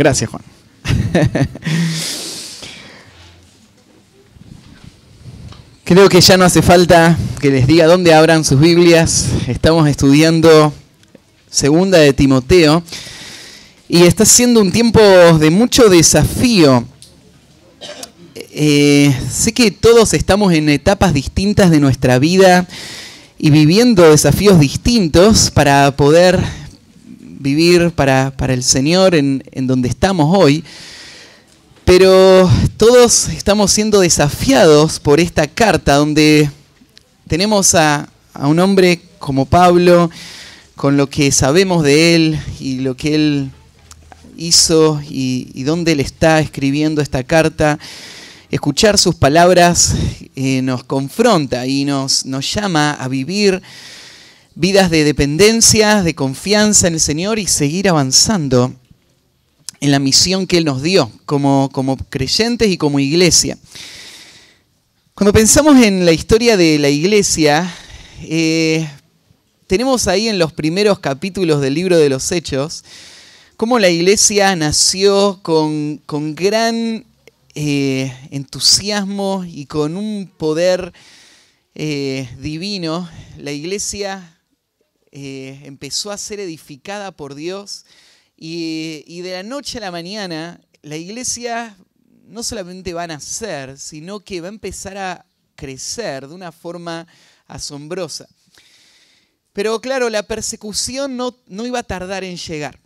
Gracias, Juan. Creo que ya no hace falta que les diga dónde abran sus Biblias. Estamos estudiando Segunda de Timoteo y está siendo un tiempo de mucho desafío. Sé que todos estamos en etapas distintas de nuestra vida y viviendo desafíos distintos para poder vivir para el Señor en donde estamos hoy. Pero todos estamos siendo desafiados por esta carta donde tenemos a un hombre como Pablo, con lo que sabemos de él y lo que él hizo y dónde él está escribiendo esta carta. Escuchar sus palabras nos confronta y nos llama a vivir vidas de dependencia, de confianza en el Señor y seguir avanzando en la misión que Él nos dio como creyentes y como iglesia. Cuando pensamos en la historia de la iglesia, tenemos ahí en los primeros capítulos del libro de los Hechos, cómo la iglesia nació con gran entusiasmo y con un poder divino. La iglesia empezó a ser edificada por Dios. Y de la noche a la mañana, la iglesia no solamente va a nacer, sino que va a empezar a crecer de una forma asombrosa. Pero claro, la persecución no iba a tardar en llegar.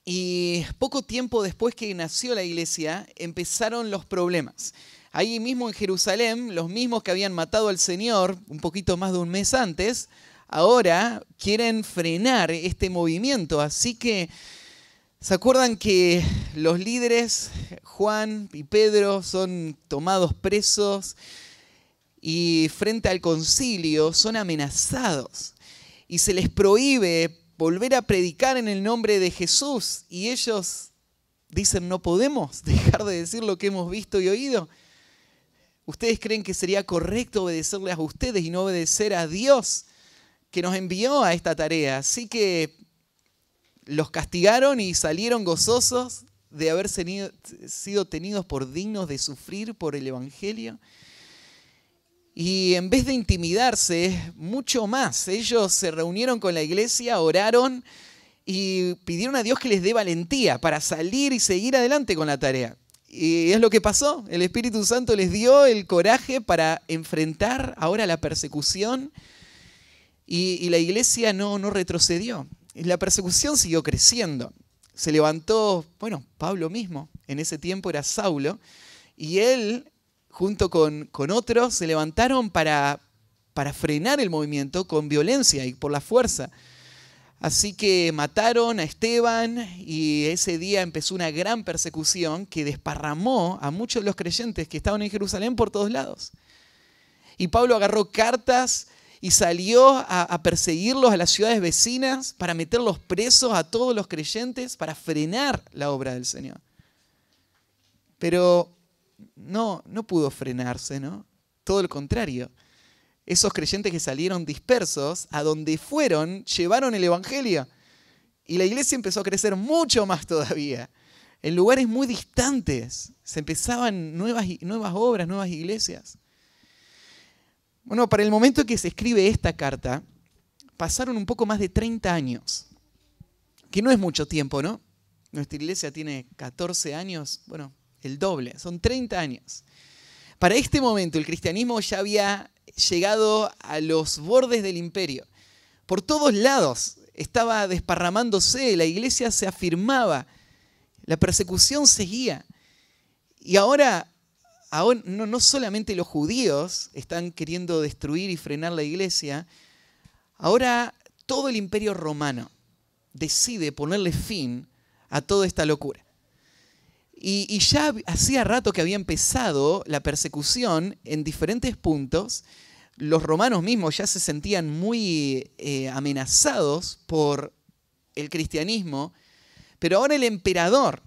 Y poco tiempo después que nació la iglesia, empezaron los problemas. Ahí mismo en Jerusalén, los mismos que habían matado al Señor un poquito más de un mes antes, ahora quieren frenar este movimiento, así que ¿se acuerdan que los líderes, Juan y Pedro, son tomados presos y frente al concilio son amenazados y se les prohíbe volver a predicar en el nombre de Jesús? Y ellos dicen, no podemos dejar de decir lo que hemos visto y oído. ¿Ustedes creen que sería correcto obedecerles a ustedes y no obedecer a Dios que nos envió a esta tarea? Así que los castigaron y salieron gozosos de haber sido tenidos por dignos de sufrir por el Evangelio. Y en vez de intimidarse, mucho más, ellos se reunieron con la iglesia, oraron y pidieron a Dios que les dé valentía para salir y seguir adelante con la tarea. Y es lo que pasó. El Espíritu Santo les dio el coraje para enfrentar ahora la persecución. Y la iglesia no retrocedió. La persecución siguió creciendo. Se levantó, Pablo mismo, en ese tiempo era Saulo, y él, junto con otros, se levantaron para frenar el movimiento con violencia y por la fuerza. Así que mataron a Esteban y ese día empezó una gran persecución que desparramó a muchos de los creyentes que estaban en Jerusalén por todos lados. Y Pablo agarró cartas y salió a perseguirlos a las ciudades vecinas para meterlos presos a todos los creyentes para frenar la obra del Señor. Pero no pudo frenarse, ¿no? Todo lo contrario. Esos creyentes que salieron dispersos, a donde fueron, llevaron el Evangelio. Y la iglesia empezó a crecer mucho más todavía. En lugares muy distantes se empezaban nuevas obras, nuevas iglesias. Bueno, para el momento en que se escribe esta carta, pasaron un poco más de 30 años, que no es mucho tiempo, ¿no? Nuestra iglesia tiene 14 años, el doble, son 30 años. Para este momento el cristianismo ya había llegado a los bordes del imperio. Por todos lados estaba desparramándose, la iglesia se afirmaba, la persecución seguía. Y ahora no solamente los judíos están queriendo destruir y frenar la iglesia, ahora todo el imperio romano decide ponerle fin a toda esta locura. Y ya hacía rato que había empezado la persecución en diferentes puntos. Los romanos mismos ya se sentían muy amenazados por el cristianismo, pero ahora el emperador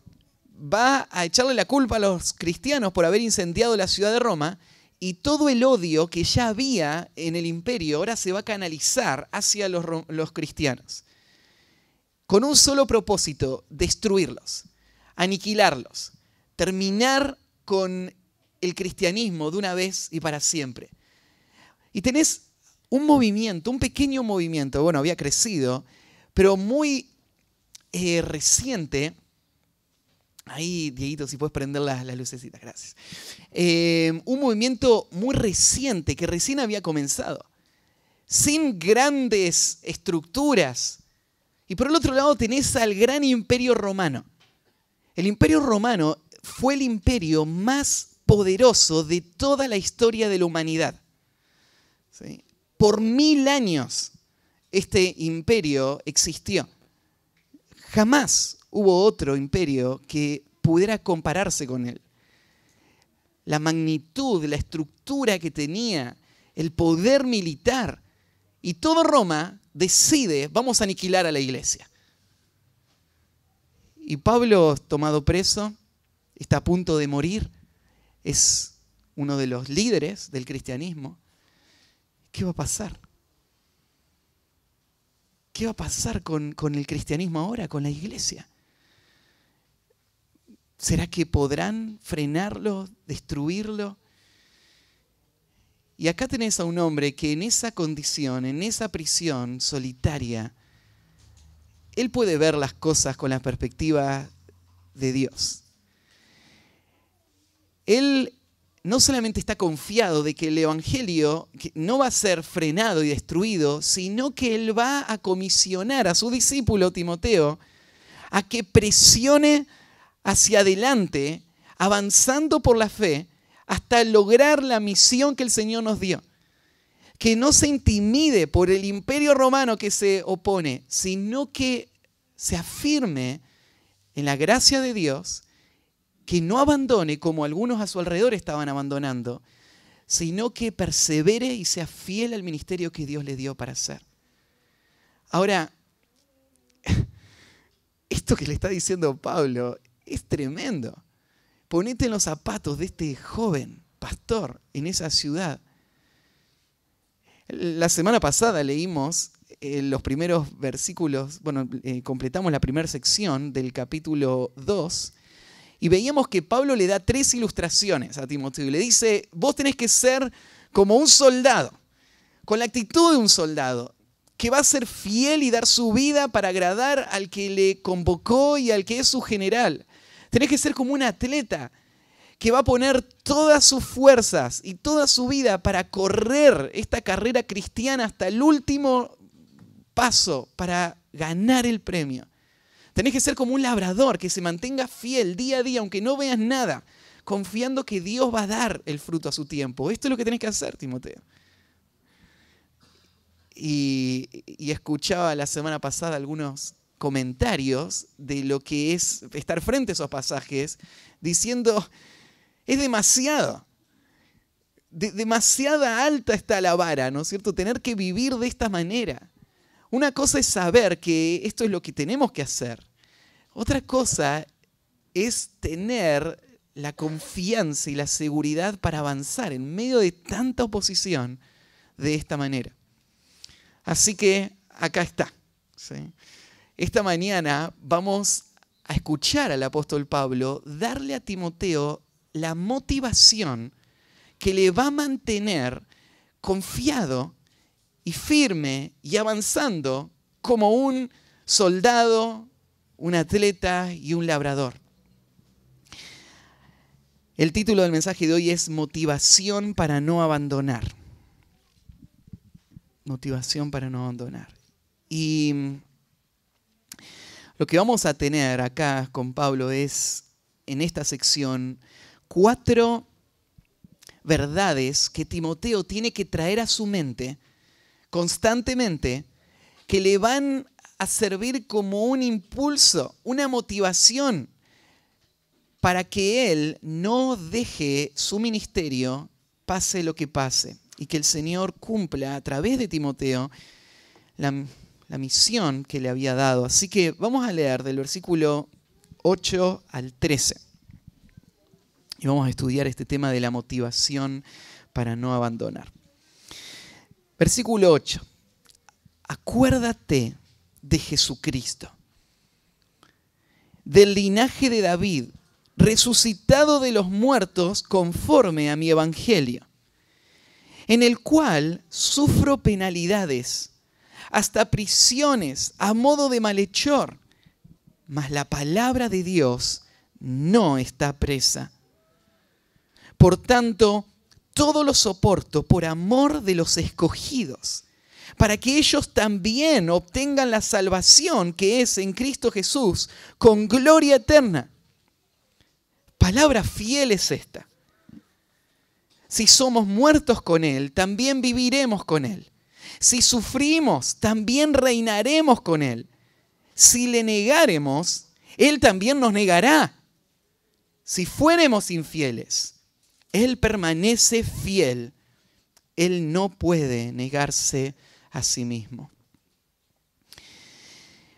va a echarle la culpa a los cristianos por haber incendiado la ciudad de Roma y todo el odio que ya había en el imperio ahora se va a canalizar hacia los cristianos con un solo propósito, destruirlos. aniquilarlos, terminar con el cristianismo de una vez y para siempre. Y tenés un movimiento, un pequeño movimiento, bueno, había crecido, pero muy reciente. Ahí, Dieguito, si puedes prender las lucecitas, gracias. Un movimiento muy reciente que recién había comenzado, sin grandes estructuras. Y por el otro lado tenés al gran imperio romano. El imperio romano fue el imperio más poderoso de toda la historia de la humanidad. ¿Sí? Por 1000 años este imperio existió. Jamás hubo otro imperio que pudiera compararse con él. La magnitud, la estructura que tenía, el poder militar. Y todo Roma decide, vamos a aniquilar a la iglesia. Y Pablo, tomado preso, está a punto de morir. Es uno de los líderes del cristianismo. ¿Qué va a pasar? ¿Qué va a pasar con el cristianismo ahora, con la iglesia? ¿Será que podrán frenarlo, destruirlo? Y acá tenés a un hombre que en esa condición, en esa prisión solitaria, él puede ver las cosas con la perspectiva de Dios. Él no solamente está confiado de que el evangelio no va a ser frenado y destruido, sino que él va a comisionar a su discípulo Timoteo a que presione hacia adelante, avanzando por la fe, hasta lograr la misión que el Señor nos dio. Que no se intimide por el imperio romano que se opone, sino que se afirme en la gracia de Dios, que no abandone como algunos a su alrededor estaban abandonando, sino que persevere y sea fiel al ministerio que Dios le dio para hacer. Ahora, esto que le está diciendo Pablo es tremendo. Ponete en los zapatos de este joven pastor en esa ciudad. La semana pasada leímos los primeros versículos, completamos la primera sección del capítulo 2 y veíamos que Pablo le da 3 ilustraciones a Timoteo y le dice, vos tenés que ser como un soldado, con la actitud de un soldado, que va a ser fiel y dar su vida para agradar al que le convocó y al que es su general. Tenés que ser como un atleta que va a poner todas sus fuerzas y toda su vida para correr esta carrera cristiana hasta el último paso para ganar el premio. Tenés que ser como un labrador que se mantenga fiel día a día, aunque no veas nada, confiando que Dios va a dar el fruto a su tiempo. Esto es lo que tenés que hacer, Timoteo. Y escuchaba la semana pasada algunos comentarios de lo que es estar frente a esos pasajes, diciendo, es demasiado. Demasiada alta está la vara, ¿no es cierto? Tener que vivir de esta manera. Una cosa es saber que esto es lo que tenemos que hacer. Otra cosa es tener la confianza y la seguridad para avanzar en medio de tanta oposición de esta manera. Así que acá está. ¿Sí? Esta mañana vamos a escuchar al apóstol Pablo darle a Timoteo la motivación que le va a mantener confiado y firme y avanzando como un soldado, un atleta y un labrador. El título del mensaje de hoy es Motivación para no abandonar. Motivación para no abandonar. Y lo que vamos a tener acá con Pablo es, en esta sección, 4 verdades que Timoteo tiene que traer a su mente constantemente, que le van a servir como un impulso, una motivación para que él no deje su ministerio, pase lo que pase, y que el Señor cumpla a través de Timoteo la misión que le había dado. Así que vamos a leer del versículo 8 al 13. Y vamos a estudiar este tema de la motivación para no abandonar. Versículo 8. Acuérdate de Jesucristo, del linaje de David, resucitado de los muertos conforme a mi evangelio, en el cual sufro penalidades, hasta prisiones a modo de malhechor, mas la palabra de Dios no está presa. Por tanto, todo lo soporto por amor de los escogidos, para que ellos también obtengan la salvación que es en Cristo Jesús, con gloria eterna. Palabra fiel es esta. Si somos muertos con Él, también viviremos con Él. Si sufrimos, también reinaremos con Él. Si le negáremos, Él también nos negará. Si fuéramos infieles, Él permanece fiel. Él no puede negarse a sí mismo.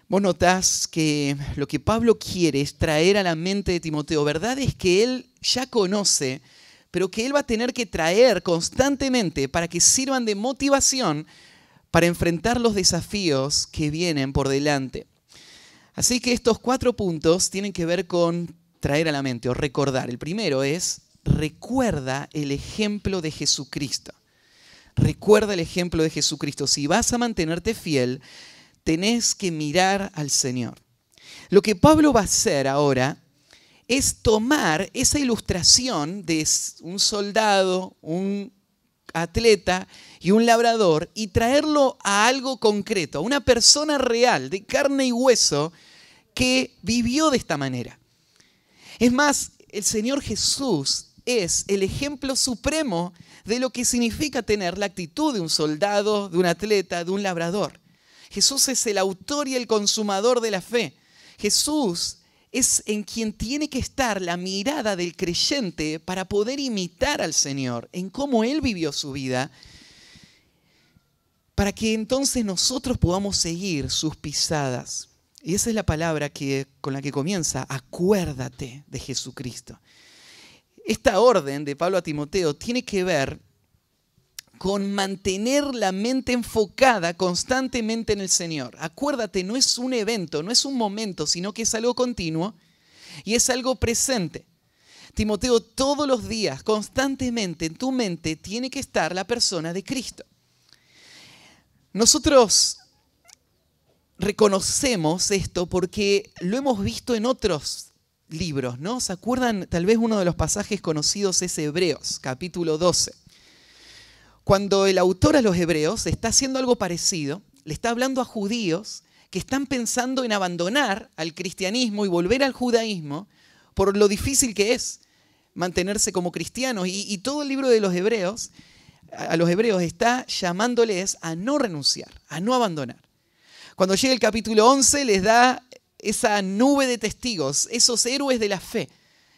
Vos notás que lo que Pablo quiere es traer a la mente de Timoteo. Verdad es que él ya conoce, pero que él va a tener que traer constantemente para que sirvan de motivación para enfrentar los desafíos que vienen por delante. Así que estos 4 puntos tienen que ver con traer a la mente o recordar. El primero es, recuerda el ejemplo de Jesucristo. Recuerda el ejemplo de Jesucristo. Si vas a mantenerte fiel, tenés que mirar al Señor. Lo que Pablo va a hacer ahora es tomar esa ilustración de un soldado, un atleta y un labrador y traerlo a algo concreto, a una persona real, de carne y hueso, que vivió de esta manera. Es más, el Señor Jesús es el ejemplo supremo de lo que significa tener la actitud de un soldado, de un atleta, de un labrador. Jesús es el autor y el consumador de la fe. Jesús es en quien tiene que estar la mirada del creyente para poder imitar al Señor, en cómo Él vivió su vida, para que entonces nosotros podamos seguir sus pisadas. Y esa es la palabra con la que comienza, acuérdate de Jesucristo. Esta orden de Pablo a Timoteo tiene que ver con mantener la mente enfocada constantemente en el Señor. Acuérdate, no es un evento, no es un momento, sino que es algo continuo y es algo presente. Timoteo, todos los días, constantemente en tu mente tiene que estar la persona de Cristo. Nosotros reconocemos esto porque lo hemos visto en otros libros, ¿no? ¿Se acuerdan? Tal vez uno de los pasajes conocidos es Hebreos, capítulo 12. Cuando el autor a los Hebreos está haciendo algo parecido, le está hablando a judíos que están pensando en abandonar al cristianismo y volver al judaísmo por lo difícil que es mantenerse como cristianos. Y todo el libro de los Hebreos, a los hebreos está llamándoles a no renunciar, a no abandonar. Cuando llega el capítulo 11 les da esa nube de testigos, esos héroes de la fe,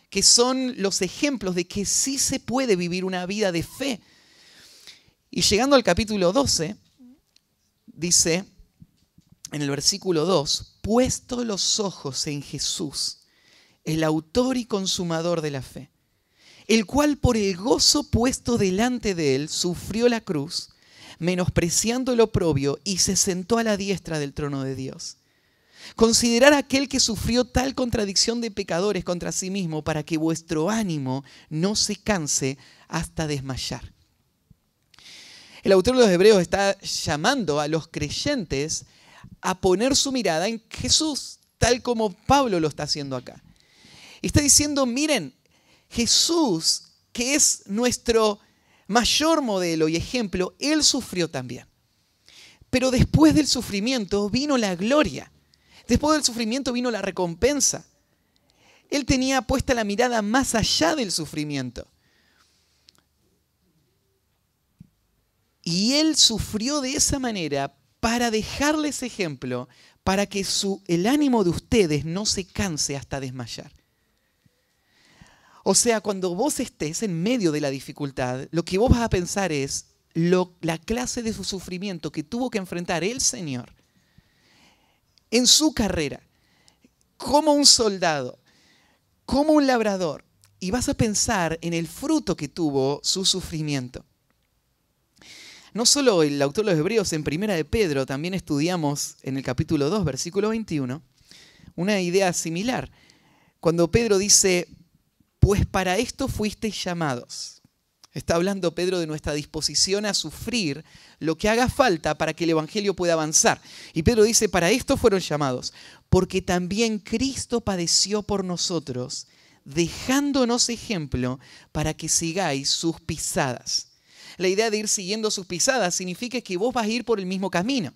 que son los ejemplos de que sí se puede vivir una vida de fe. Y llegando al capítulo 12, dice en el versículo 2, puesto los ojos en Jesús, el autor y consumador de la fe, el cual por el gozo puesto delante de él sufrió la cruz, menospreciando el oprobio, y se sentó a la diestra del trono de Dios. Considerad a aquel que sufrió tal contradicción de pecadores contra sí mismo, para que vuestro ánimo no se canse hasta desmayar. El autor de los Hebreos está llamando a los creyentes a poner su mirada en Jesús, tal como Pablo lo está haciendo acá. Está diciendo, miren, Jesús, que es nuestro mayor modelo y ejemplo, Él sufrió también. Pero después del sufrimiento vino la gloria. Después del sufrimiento vino la recompensa. Él tenía puesta la mirada más allá del sufrimiento. Y Él sufrió de esa manera para dejarles ejemplo, para que el ánimo de ustedes no se canse hasta desmayar. O sea, cuando vos estés en medio de la dificultad, lo que vos vas a pensar es la clase de su sufrimiento que tuvo que enfrentar el Señor en su carrera, como un soldado, como un labrador, y vas a pensar en el fruto que tuvo su sufrimiento. No solo el autor de los Hebreos, en Primera de Pedro, también estudiamos en el capítulo 2, versículo 21, una idea similar. Cuando Pedro dice, pues para esto fuisteis llamados. Está hablando Pedro de nuestra disposición a sufrir lo que haga falta para que el evangelio pueda avanzar. Y Pedro dice, para esto fueron llamados, porque también Cristo padeció por nosotros, dejándonos ejemplo para que sigáis sus pisadas. La idea de ir siguiendo sus pisadas significa que vos vas a ir por el mismo camino.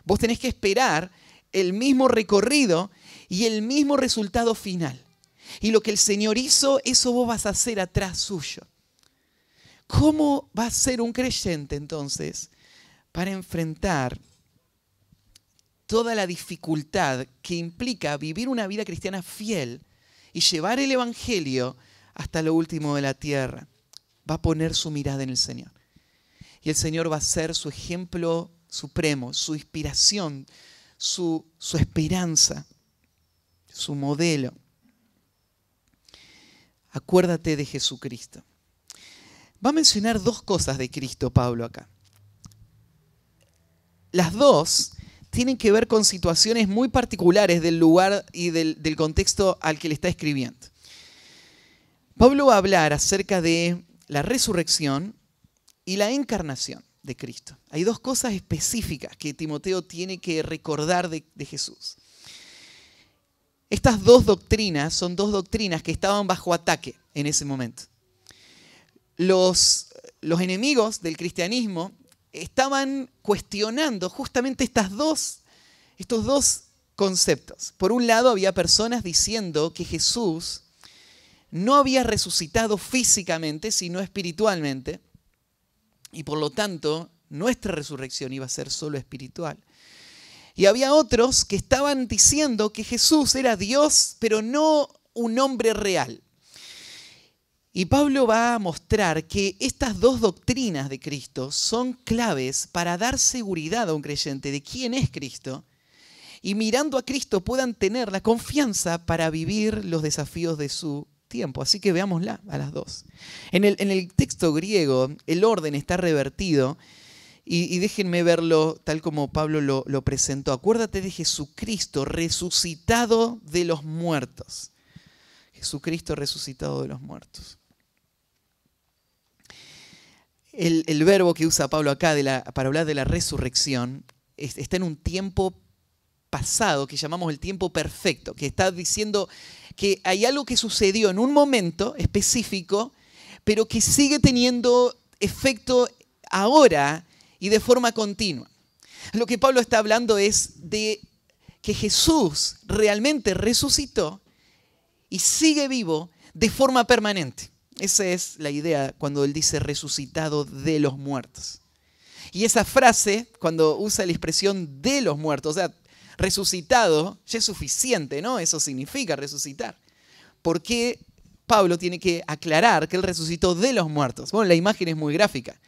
Vos tenés que esperar el mismo recorrido y el mismo resultado final. Y lo que el Señor hizo, eso vos vas a hacer atrás suyo. ¿Cómo va a ser un creyente entonces para enfrentar toda la dificultad que implica vivir una vida cristiana fiel y llevar el evangelio hasta lo último de la tierra? Va a poner su mirada en el Señor. Y el Señor va a ser su ejemplo supremo, su inspiración, su esperanza, su modelo. Acuérdate de Jesucristo. Va a mencionar dos cosas de Cristo, Pablo, acá. Las dos tienen que ver con situaciones muy particulares del lugar y del contexto al que le está escribiendo. Pablo va a hablar acerca de la resurrección y la encarnación de Cristo. Hay dos cosas específicas que Timoteo tiene que recordar de Jesús. Estas dos doctrinas son dos doctrinas que estaban bajo ataque en ese momento. Los enemigos del cristianismo estaban cuestionando justamente estos dos conceptos. Por un lado, había personas diciendo que Jesús no había resucitado físicamente, sino espiritualmente, y por lo tanto, nuestra resurrección iba a ser solo espiritual. Y había otros que estaban diciendo que Jesús era Dios, pero no un hombre real. Y Pablo va a mostrar que estas dos doctrinas de Cristo son claves para dar seguridad a un creyente de quién es Cristo y mirando a Cristo puedan tener la confianza para vivir los desafíos de su tiempo. Así que veámosla a las dos. En el texto griego el orden está revertido y déjenme verlo tal como Pablo lo presentó. Acuérdate de Jesucristo resucitado de los muertos. Jesucristo resucitado de los muertos. El verbo que usa Pablo acá para hablar de la resurrección está en un tiempo pasado que llamamos el tiempo perfecto, que está diciendo que hay algo que sucedió en un momento específico, pero que sigue teniendo efecto ahora y de forma continua. Lo que Pablo está hablando es de que Jesús realmente resucitó y sigue vivo de forma permanente. Esa es la idea cuando él dice resucitado de los muertos. Y esa frase, cuando usa la expresión de los muertos, o sea, resucitado, ya es suficiente, ¿no? Eso significa resucitar. ¿Por qué Pablo tiene que aclarar que él resucitó de los muertos? Bueno, la imagen es muy gráfica.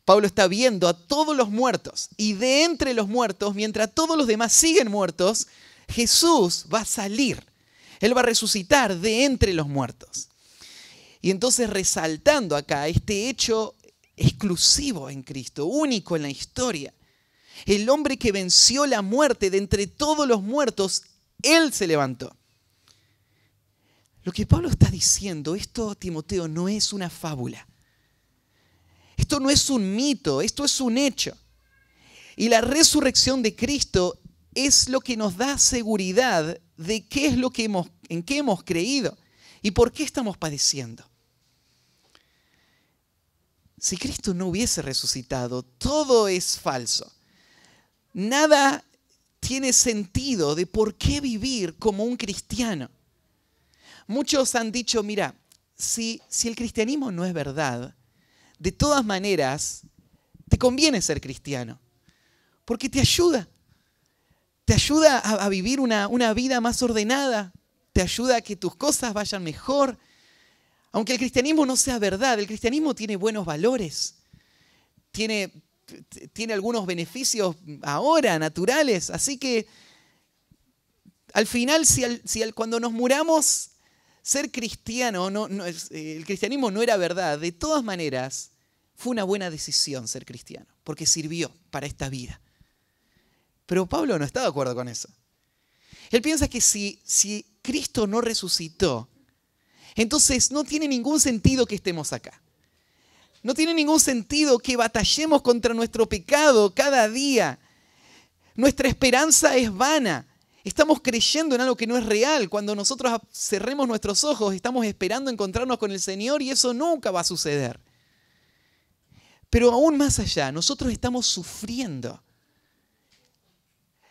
Pablo está viendo a todos los muertos y de entre los muertos, mientras todos los demás siguen muertos, Jesús va a salir. Él va a resucitar de entre los muertos. Y entonces resaltando acá este hecho exclusivo en Cristo, único en la historia. El hombre que venció la muerte de entre todos los muertos, Él se levantó. Lo que Pablo está diciendo, esto, Timoteo, no es una fábula. Esto no es un mito, esto es un hecho. Y la resurrección de Cristo es lo que nos da seguridad de qué es lo que en qué hemos creído y por qué estamos padeciendo. Si Cristo no hubiese resucitado, todo es falso. Nada tiene sentido de por qué vivir como un cristiano. Muchos han dicho, mira, si el cristianismo no es verdad, de todas maneras, te conviene ser cristiano, porque te ayuda. Te ayuda a vivir una vida más ordenada, te ayuda a que tus cosas vayan mejor. Aunque el cristianismo no sea verdad, el cristianismo tiene buenos valores, tiene algunos beneficios ahora naturales, así que al final, cuando nos muramos, ser cristiano, el cristianismo no era verdad, de todas maneras fue una buena decisión ser cristiano, porque sirvió para esta vida. Pero Pablo no está de acuerdo con eso. Él piensa que si Cristo no resucitó, entonces no tiene ningún sentido que estemos acá. No tiene ningún sentido que batallemos contra nuestro pecado cada día. Nuestra esperanza es vana. Estamos creyendo en algo que no es real. Cuando nosotros cerremos nuestros ojos, estamos esperando encontrarnos con el Señor y eso nunca va a suceder. Pero aún más allá, nosotros estamos sufriendo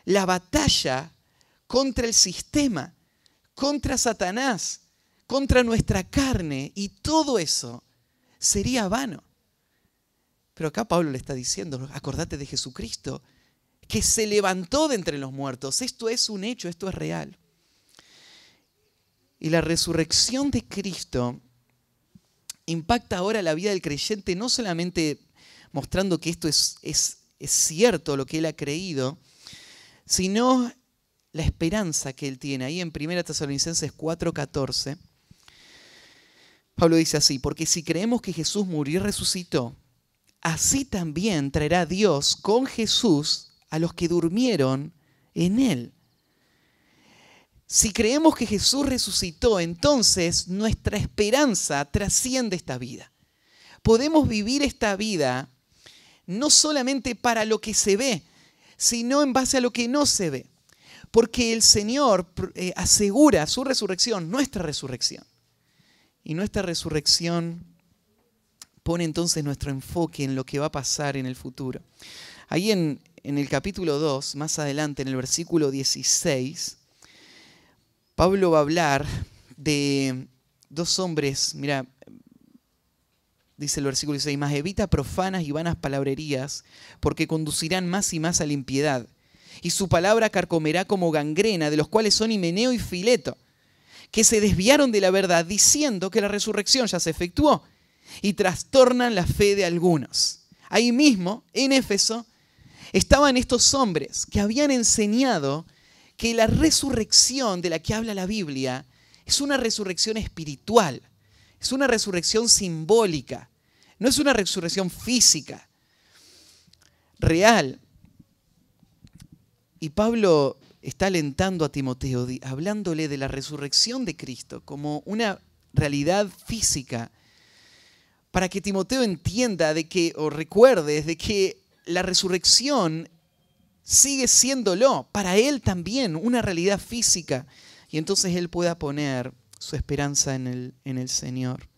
la batalla contra el sistema, contra Satanás, contra nuestra carne, y todo eso sería vano. Pero acá Pablo le está diciendo, acordate de Jesucristo, que se levantó de entre los muertos. Esto es un hecho, esto es real. Y la resurrección de Cristo impacta ahora la vida del creyente, no solamente mostrando que esto es cierto, lo que él ha creído, sino la esperanza que él tiene. Ahí en 1 Tesalonicenses 4:14, Pablo dice así: porque si creemos que Jesús murió y resucitó, así también traerá Dios con Jesús a los que durmieron en él. Si creemos que Jesús resucitó, entonces nuestra esperanza trasciende esta vida. Podemos vivir esta vida no solamente para lo que se ve, sino en base a lo que no se ve. Porque el Señor asegura su resurrección, nuestra resurrección. Y nuestra resurrección pone entonces nuestro enfoque en lo que va a pasar en el futuro. Ahí en el capítulo 2, más adelante, en el versículo 16, Pablo va a hablar de dos hombres. Mira, dice el versículo 16, mas evita profanas y vanas palabrerías, porque conducirán más y más a la impiedad. Y su palabra carcomerá como gangrena, de los cuales son Himeneo y Fileto, que se desviaron de la verdad, diciendo que la resurrección ya se efectuó, y trastornan la fe de algunos. Ahí mismo, en Éfeso, estaban estos hombres que habían enseñado que la resurrección de la que habla la Biblia es una resurrección espiritual, es una resurrección simbólica, no es una resurrección física, real. Y Pablo está alentando a Timoteo, hablándole de la resurrección de Cristo como una realidad física, para que Timoteo entienda o recuerde de que la resurrección sigue siéndolo para él también una realidad física, y entonces él pueda poner su esperanza en el Señor.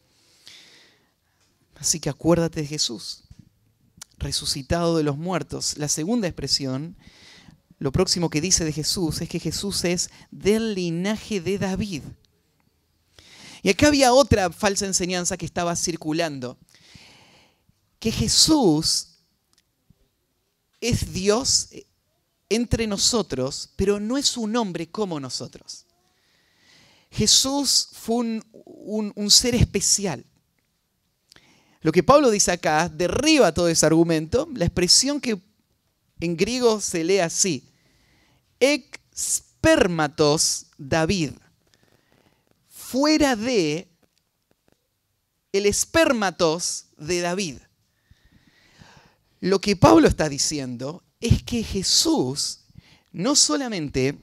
Así que acuérdate de Jesús, resucitado de los muertos. La segunda expresión, lo próximo que dice de Jesús, es que Jesús es del linaje de David. Y acá había otra falsa enseñanza que estaba circulando, que Jesús es Dios entre nosotros, pero no es un hombre como nosotros. Jesús fue un ser especial. Lo que Pablo dice acá derriba todo ese argumento. La expresión que en griego se lee así: ek spermatos David, fuera de el espermatos de David. Lo que Pablo está diciendo es que Jesús no solamente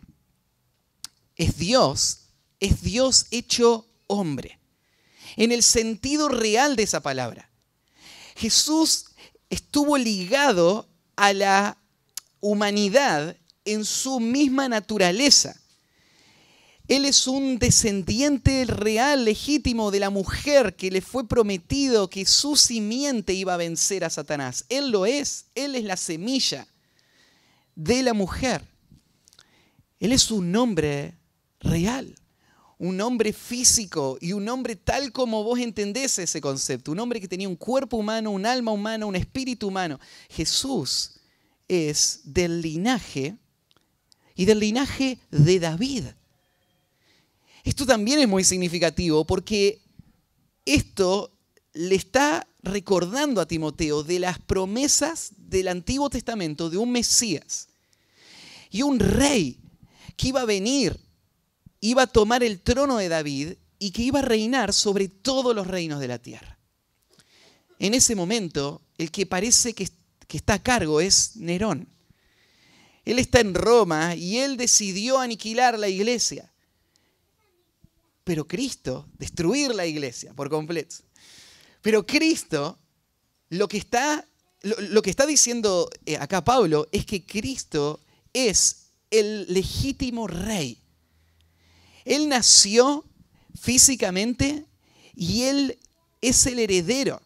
es Dios hecho hombre, en el sentido real de esa palabra. Jesús estuvo ligado a la humanidad en su misma naturaleza. Él es un descendiente real, legítimo de la mujer que le fue prometido que su simiente iba a vencer a Satanás. Él lo es. Él es la semilla de la mujer. Él es un hombre real, un hombre físico y un hombre tal como vos entendés ese concepto. Un hombre que tenía un cuerpo humano, un alma humana, un espíritu humano. Jesús es del linaje y del linaje de David. Esto también es muy significativo porque esto le está recordando a Timoteo de las promesas del Antiguo Testamento de un Mesías y un rey que iba a venir, iba a tomar el trono de David y que iba a reinar sobre todos los reinos de la tierra. En ese momento, el que parece que está a cargo es Nerón. Él está en Roma y él decidió aniquilar la iglesia. Pero Cristo, destruir la iglesia por completo. Pero Cristo, lo que está diciendo acá Pablo es que Cristo es el legítimo rey. Él nació físicamente y él es el heredero.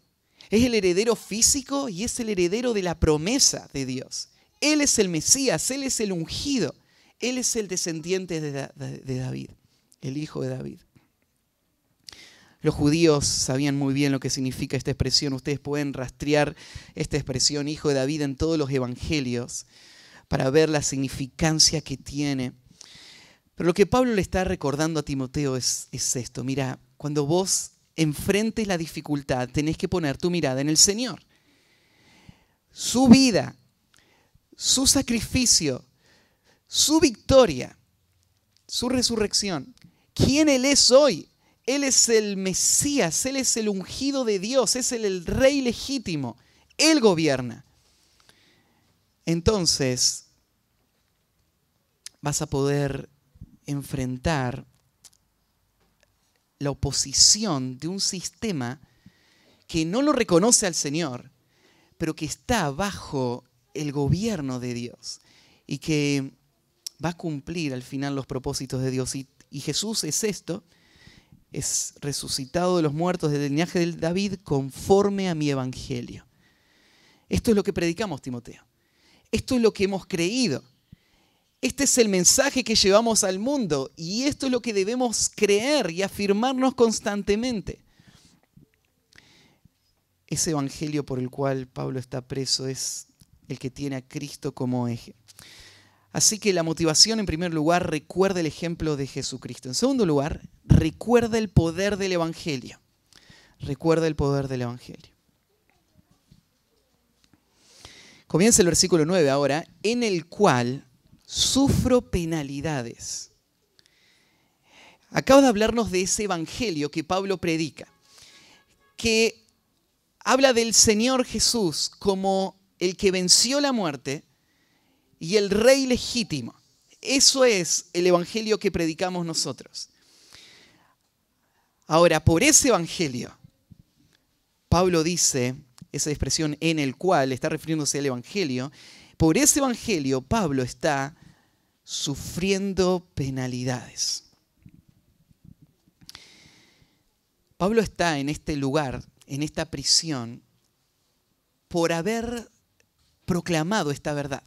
Es el heredero físico y es el heredero de la promesa de Dios. Él es el Mesías, Él es el ungido. Él es el descendiente de David, el hijo de David. Los judíos sabían muy bien lo que significa esta expresión. Ustedes pueden rastrear esta expresión, hijo de David, en todos los evangelios para ver la significancia que tiene. Pero lo que Pablo le está recordando a Timoteo es esto. Mira, cuando vos enfrentes la dificultad, tenés que poner tu mirada en el Señor. Su vida, su sacrificio, su victoria, su resurrección. ¿Quién Él es hoy? Él es el Mesías, Él es el ungido de Dios, es el rey legítimo. Él gobierna. Entonces, vas a poder enfrentar la oposición de un sistema que no lo reconoce al Señor, pero que está bajo el gobierno de Dios y que va a cumplir al final los propósitos de Dios. Y Jesús es esto. Es resucitado de los muertos del linaje de David conforme a mi evangelio. Esto es lo que predicamos, Timoteo. Esto es lo que hemos creído. Este es el mensaje que llevamos al mundo y esto es lo que debemos creer y afirmarnos constantemente. Ese evangelio por el cual Pablo está preso es el que tiene a Cristo como eje. Así que la motivación, en primer lugar, recuerda el ejemplo de Jesucristo. En segundo lugar, recuerda el poder del Evangelio. Recuerda el poder del Evangelio. Comienza el versículo 9 ahora, en el cual sufro penalidades. Acaba de hablarnos de ese Evangelio que Pablo predica, que habla del Señor Jesús como el que venció la muerte y el rey legítimo. Eso es el evangelio que predicamos nosotros. Ahora, por ese evangelio, Pablo dice, esa expresión en el cual, está refiriéndose al evangelio, por ese evangelio Pablo está sufriendo penalidades. Pablo está en este lugar, en esta prisión, por haber proclamado esta verdad.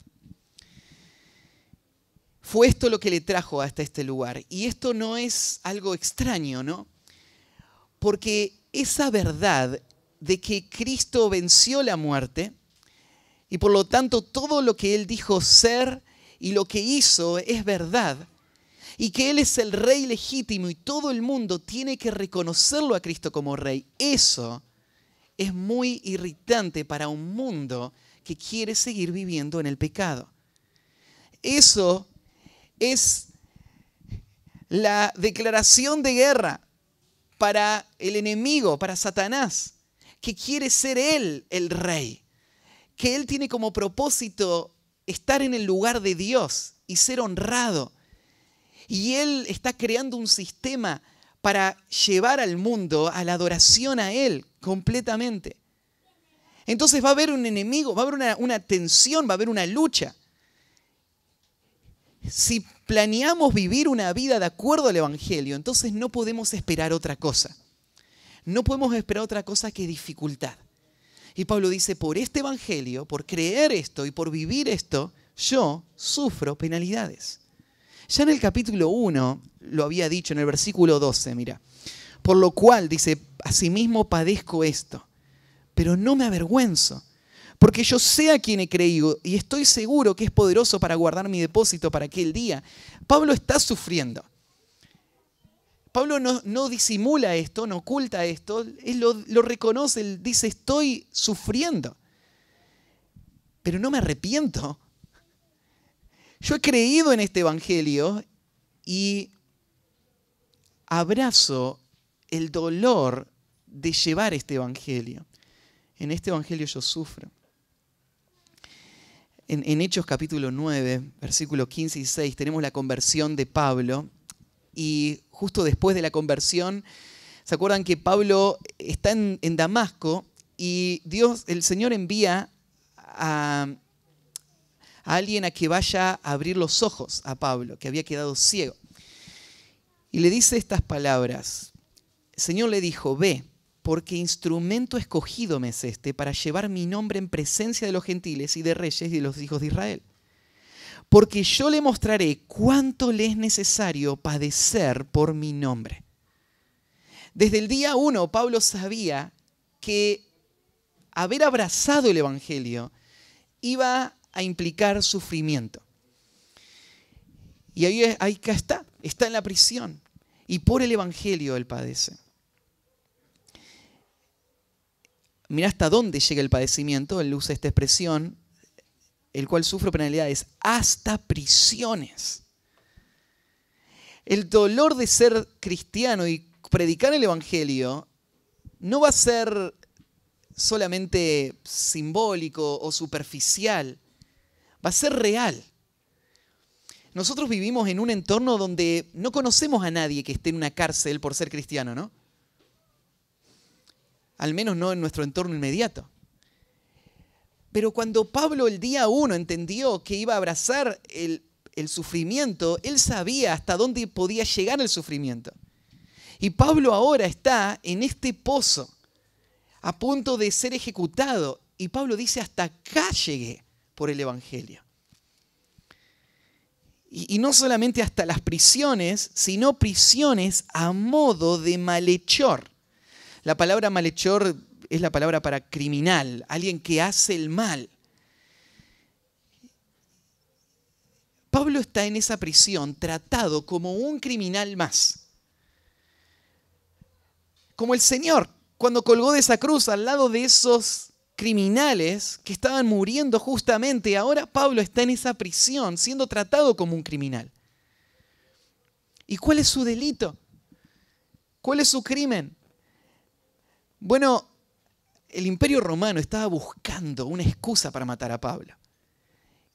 Fue esto lo que le trajo hasta este lugar. Y esto no es algo extraño, ¿no? Porque esa verdad de que Cristo venció la muerte y por lo tanto todo lo que Él dijo ser y lo que hizo es verdad y que Él es el rey legítimo y todo el mundo tiene que reconocerlo a Cristo como rey. Eso es muy irritante para un mundo que quiere seguir viviendo en el pecado. Eso es la declaración de guerra para el enemigo, para Satanás, que quiere ser él el rey, que él tiene como propósito estar en el lugar de Dios y ser honrado. Y él está creando un sistema para llevar al mundo a la adoración a él completamente. Entonces va a haber un enemigo, va a haber una tensión, va a haber una lucha. Si planeamos vivir una vida de acuerdo al Evangelio, entonces no podemos esperar otra cosa. No podemos esperar otra cosa que dificultad. Y Pablo dice, por este Evangelio, por creer esto y por vivir esto, yo sufro penalidades. Ya en el capítulo 1 lo había dicho, en el versículo 12, mira. Por lo cual, dice, asimismo padezco esto, pero no me avergüenzo. Porque yo sé a quién he creído y estoy seguro que es poderoso para guardar mi depósito para aquel día. Pablo está sufriendo. Pablo no disimula esto, no oculta esto. Él lo reconoce, él dice, estoy sufriendo. Pero no me arrepiento. Yo he creído en este evangelio y abrazo el dolor de llevar este evangelio. En este evangelio yo sufro. En Hechos capítulo 9, versículos 15 y 6, tenemos la conversión de Pablo. Y justo después de la conversión, ¿se acuerdan que Pablo está en Damasco y el Señor envía a alguien a que vaya a abrir los ojos a Pablo, que había quedado ciego? Y le dice estas palabras. El Señor le dijo: ve, porque instrumento escogido me es este para llevar mi nombre en presencia de los gentiles y de reyes y de los hijos de Israel. Porque yo le mostraré cuánto le es necesario padecer por mi nombre. Desde el día 1, Pablo sabía que haber abrazado el Evangelio iba a implicar sufrimiento. Y ahí está en la prisión. Y por el Evangelio él padece. Mirá hasta dónde llega el padecimiento. Él usa esta expresión, el cual sufre penalidades, hasta prisiones. El dolor de ser cristiano y predicar el Evangelio no va a ser solamente simbólico o superficial, va a ser real. Nosotros vivimos en un entorno donde no conocemos a nadie que esté en una cárcel por ser cristiano, ¿no? Al menos no en nuestro entorno inmediato. Pero cuando Pablo el día 1 entendió que iba a abrazar el sufrimiento, él sabía hasta dónde podía llegar el sufrimiento. Y Pablo ahora está en este pozo, a punto de ser ejecutado. Y Pablo dice: hasta acá llegué por el Evangelio. Y no solamente hasta las prisiones, sino prisiones a modo de malhechor. La palabra malhechor es la palabra para criminal, alguien que hace el mal. Pablo está en esa prisión tratado como un criminal más. Como el Señor, cuando colgó de esa cruz al lado de esos criminales que estaban muriendo justamente, ahora Pablo está en esa prisión siendo tratado como un criminal. ¿Y cuál es su delito? ¿Cuál es su crimen? Bueno, el Imperio Romano estaba buscando una excusa para matar a Pablo.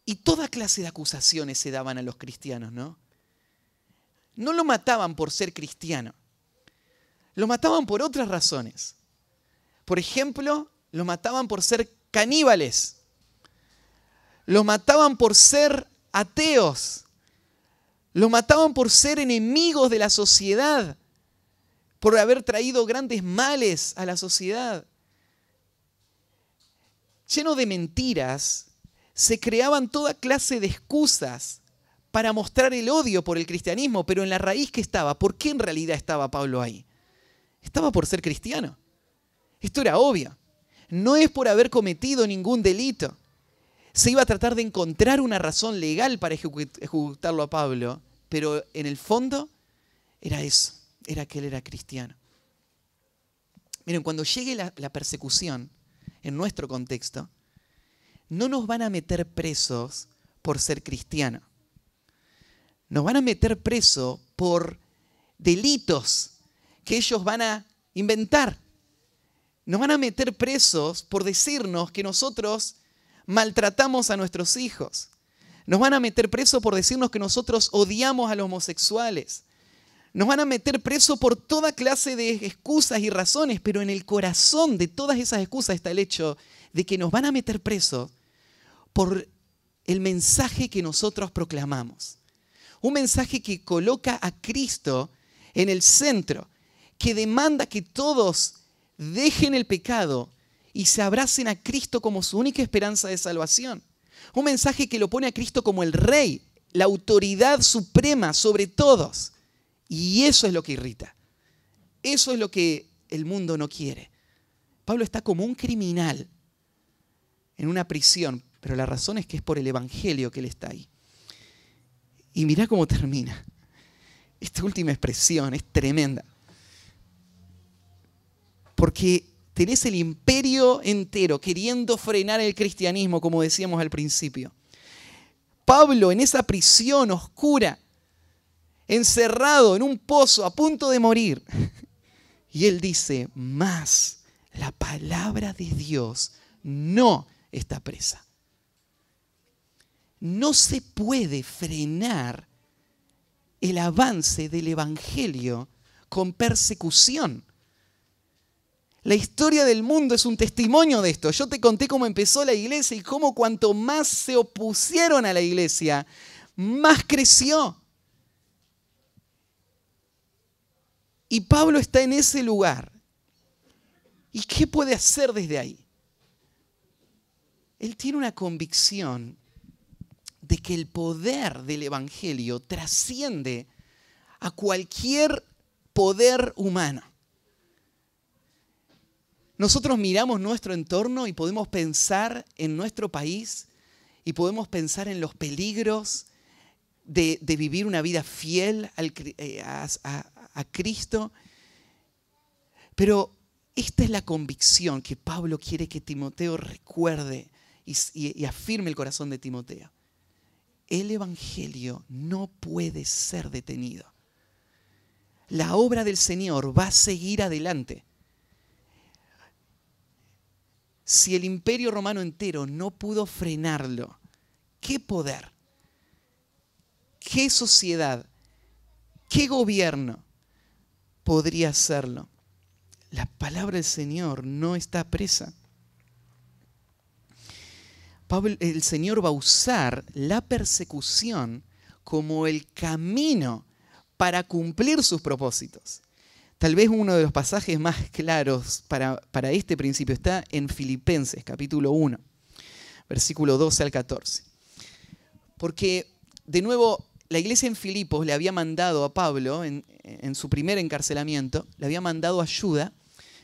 Y toda clase de acusaciones se daban a los cristianos, ¿no? No lo mataban por ser cristiano. Lo mataban por otras razones. Por ejemplo, lo mataban por ser caníbales. Lo mataban por ser ateos. Lo mataban por ser enemigos de la sociedad, por haber traído grandes males a la sociedad. Lleno de mentiras, se creaban toda clase de excusas para mostrar el odio por el cristianismo, pero en la raíz que estaba, ¿por qué en realidad estaba Pablo ahí? Estaba por ser cristiano. Esto era obvio. No es por haber cometido ningún delito. Se iba a tratar de encontrar una razón legal para ejecutarlo a Pablo, pero en el fondo era eso, era que él era cristiano. Miren, cuando llegue la persecución en nuestro contexto, no nos van a meter presos por ser cristiano. Nos van a meter preso por delitos que ellos van a inventar. Nos van a meter presos por decirnos que nosotros maltratamos a nuestros hijos. Nos van a meter presos por decirnos que nosotros odiamos a los homosexuales. Nos van a meter presos por toda clase de excusas y razones, pero en el corazón de todas esas excusas está el hecho de que nos van a meter presos por el mensaje que nosotros proclamamos. Un mensaje que coloca a Cristo en el centro, que demanda que todos dejen el pecado y se abracen a Cristo como su única esperanza de salvación. Un mensaje que lo pone a Cristo como el Rey, la autoridad suprema sobre todos. Y eso es lo que irrita. Eso es lo que el mundo no quiere. Pablo está como un criminal en una prisión, pero la razón es que es por el Evangelio que él está ahí. Y mirá cómo termina. Esta última expresión es tremenda. Porque tenés el imperio entero queriendo frenar el cristianismo, como decíamos al principio. Pablo en esa prisión oscura, encerrado en un pozo, a punto de morir. Y él dice: mas la palabra de Dios no está presa. no se puede frenar el avance del evangelio con persecución. La historia del mundo es un testimonio de esto. Yo te conté cómo empezó la iglesia y cómo cuanto más se opusieron a la iglesia, más creció. Y Pablo está en ese lugar. ¿Y qué puede hacer desde ahí? Él tiene una convicción de que el poder del evangelio trasciende a cualquier poder humano. Nosotros miramos nuestro entorno y podemos pensar en nuestro país y podemos pensar en los peligros de vivir una vida fiel a Cristo. Pero esta es la convicción que Pablo quiere que Timoteo recuerde y afirme el corazón de Timoteo. El evangelio no puede ser detenido. La obra del Señor va a seguir adelante. Si el imperio romano entero no pudo frenarlo, ¿qué poder? ¿Qué sociedad? ¿Qué gobierno podría hacerlo? La palabra del Señor no está presa. El Señor va a usar la persecución como el camino para cumplir sus propósitos. Tal vez uno de los pasajes más claros para este principio está en Filipenses, capítulo 1, versículo 12 al 14. Porque, de nuevo, la iglesia en Filipos le había mandado a Pablo, en su primer encarcelamiento, le había mandado ayuda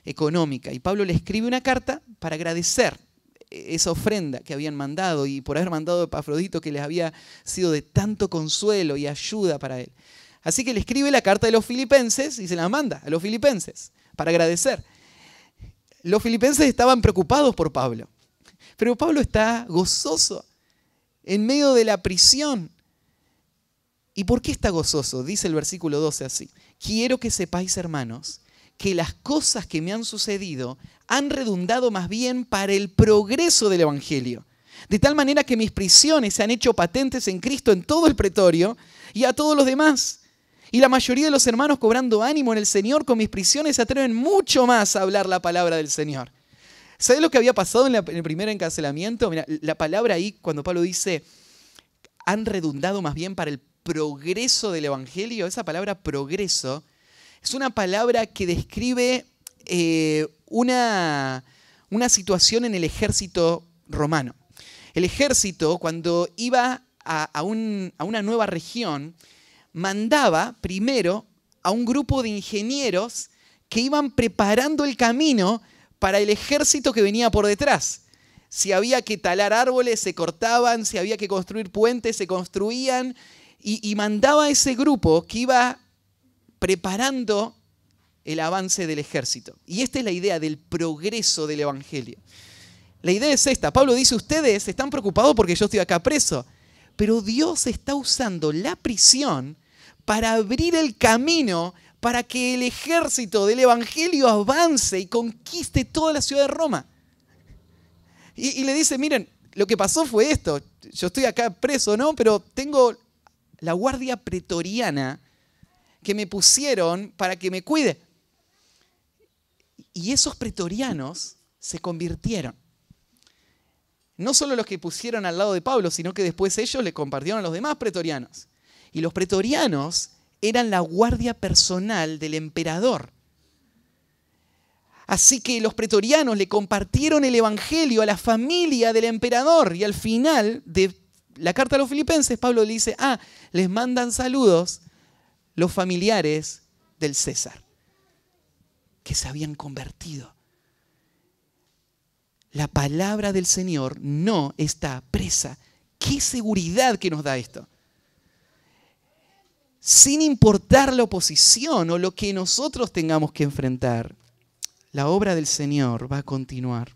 económica. Y Pablo le escribe una carta para agradecer esa ofrenda que habían mandado y por haber mandado a Epafrodito, que les había sido de tanto consuelo y ayuda para él. Así que le escribe la carta de los filipenses y se la manda a los filipenses para agradecer. Los filipenses estaban preocupados por Pablo, pero Pablo está gozoso en medio de la prisión. ¿Y por qué está gozoso? Dice el versículo 12 así: quiero que sepáis, hermanos, que las cosas que me han sucedido han redundado más bien para el progreso del evangelio. De tal manera que mis prisiones se han hecho patentes en Cristo en todo el pretorio y a todos los demás. Y la mayoría de los hermanos, cobrando ánimo en el Señor con mis prisiones, se atreven mucho más a hablar la palabra del Señor. ¿Sabes lo que había pasado en el primer encarcelamiento? Mira, la palabra ahí, cuando Pablo dice, han redundado más bien para el progreso del evangelio, esa palabra progreso es una palabra que describe una situación en el ejército romano. El ejército, cuando iba a una nueva región, mandaba primero a un grupo de ingenieros que iban preparando el camino para el ejército que venía por detrás. Si había que talar árboles, se cortaban, si había que construir puentes, se construían, y mandaba a ese grupo que iba preparando el avance del ejército. Y esta es la idea del progreso del evangelio. La idea es esta: Pablo dice, ustedes están preocupados porque yo estoy acá preso, pero Dios está usando la prisión para abrir el camino para que el ejército del evangelio avance y conquiste toda la ciudad de Roma. Y le dice, miren, lo que pasó fue esto, yo estoy acá preso, ¿no? Pero tengo la guardia pretoriana que me pusieron para que me cuide. Y esos pretorianos se convirtieron. No solo los que pusieron al lado de Pablo, sino que después ellos le compartieron a los demás pretorianos. Y los pretorianos eran la guardia personal del emperador. Así que los pretorianos le compartieron el evangelio a la familia del emperador. Y al final de la carta a los filipenses, Pablo le dice, les mandan saludos los familiares del César, que se habían convertido. La palabra del Señor no está presa. ¿Qué seguridad que nos da esto? Sin importar la oposición o lo que nosotros tengamos que enfrentar, la obra del Señor va a continuar.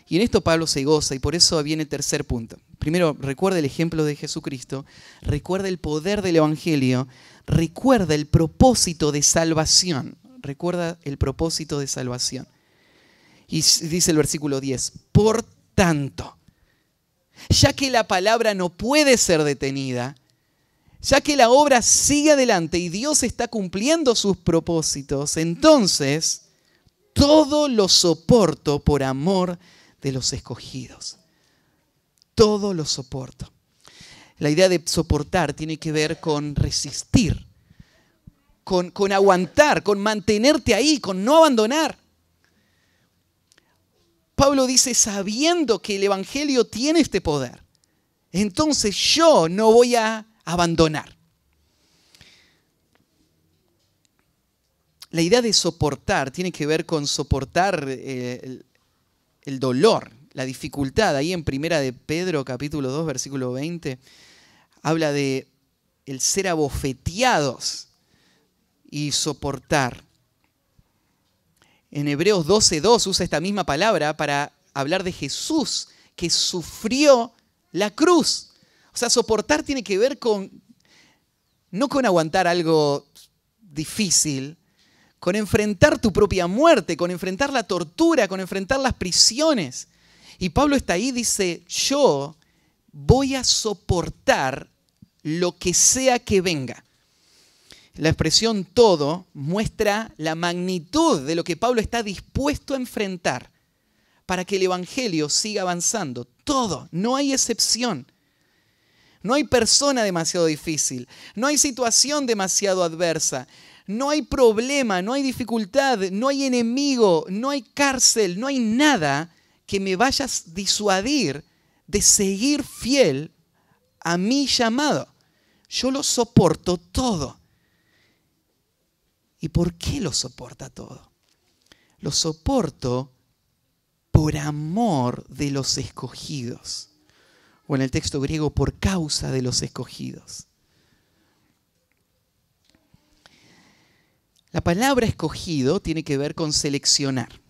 Y en esto Pablo se goza, y por eso viene el tercer punto. Primero, recuerda el ejemplo de Jesucristo, recuerda el poder del evangelio, recuerda el propósito de salvación. Recuerda el propósito de salvación. Y dice el versículo 10, por tanto. ya que la palabra no puede ser detenida, ya que la obra sigue adelante y Dios está cumpliendo sus propósitos, entonces todo lo soporto por amor de los escogidos. Todo lo soporto. La idea de soportar tiene que ver con resistir, con aguantar, con mantenerte ahí, con no abandonar. Pablo dice, sabiendo que el Evangelio tiene este poder, entonces yo no voy a abandonar. La idea de soportar tiene que ver con soportar el dolor, la dificultad. Ahí en 1 de Pedro, capítulo 2, versículo 20, habla de el ser abofeteados y soportar. En Hebreos 12:2 usa esta misma palabra para hablar de Jesús, que sufrió la cruz. O sea, soportar tiene que ver no con aguantar algo difícil, con enfrentar tu propia muerte, con enfrentar la tortura, con enfrentar las prisiones. Y Pablo está ahí y dice, yo voy a soportar lo que sea que venga. La expresión todo muestra la magnitud de lo que Pablo está dispuesto a enfrentar para que el Evangelio siga avanzando. Todo, no hay excepción. No hay persona demasiado difícil, no hay situación demasiado adversa, no hay problema, no hay dificultad, no hay enemigo, no hay cárcel, no hay nada que me vaya a disuadir de seguir fiel a mi llamado. Yo lo soporto todo. ¿Y por qué lo soporta todo? Lo soporto por amor de los escogidos. O en el texto griego, por causa de los escogidos. La palabra escogido tiene que ver con seleccionar.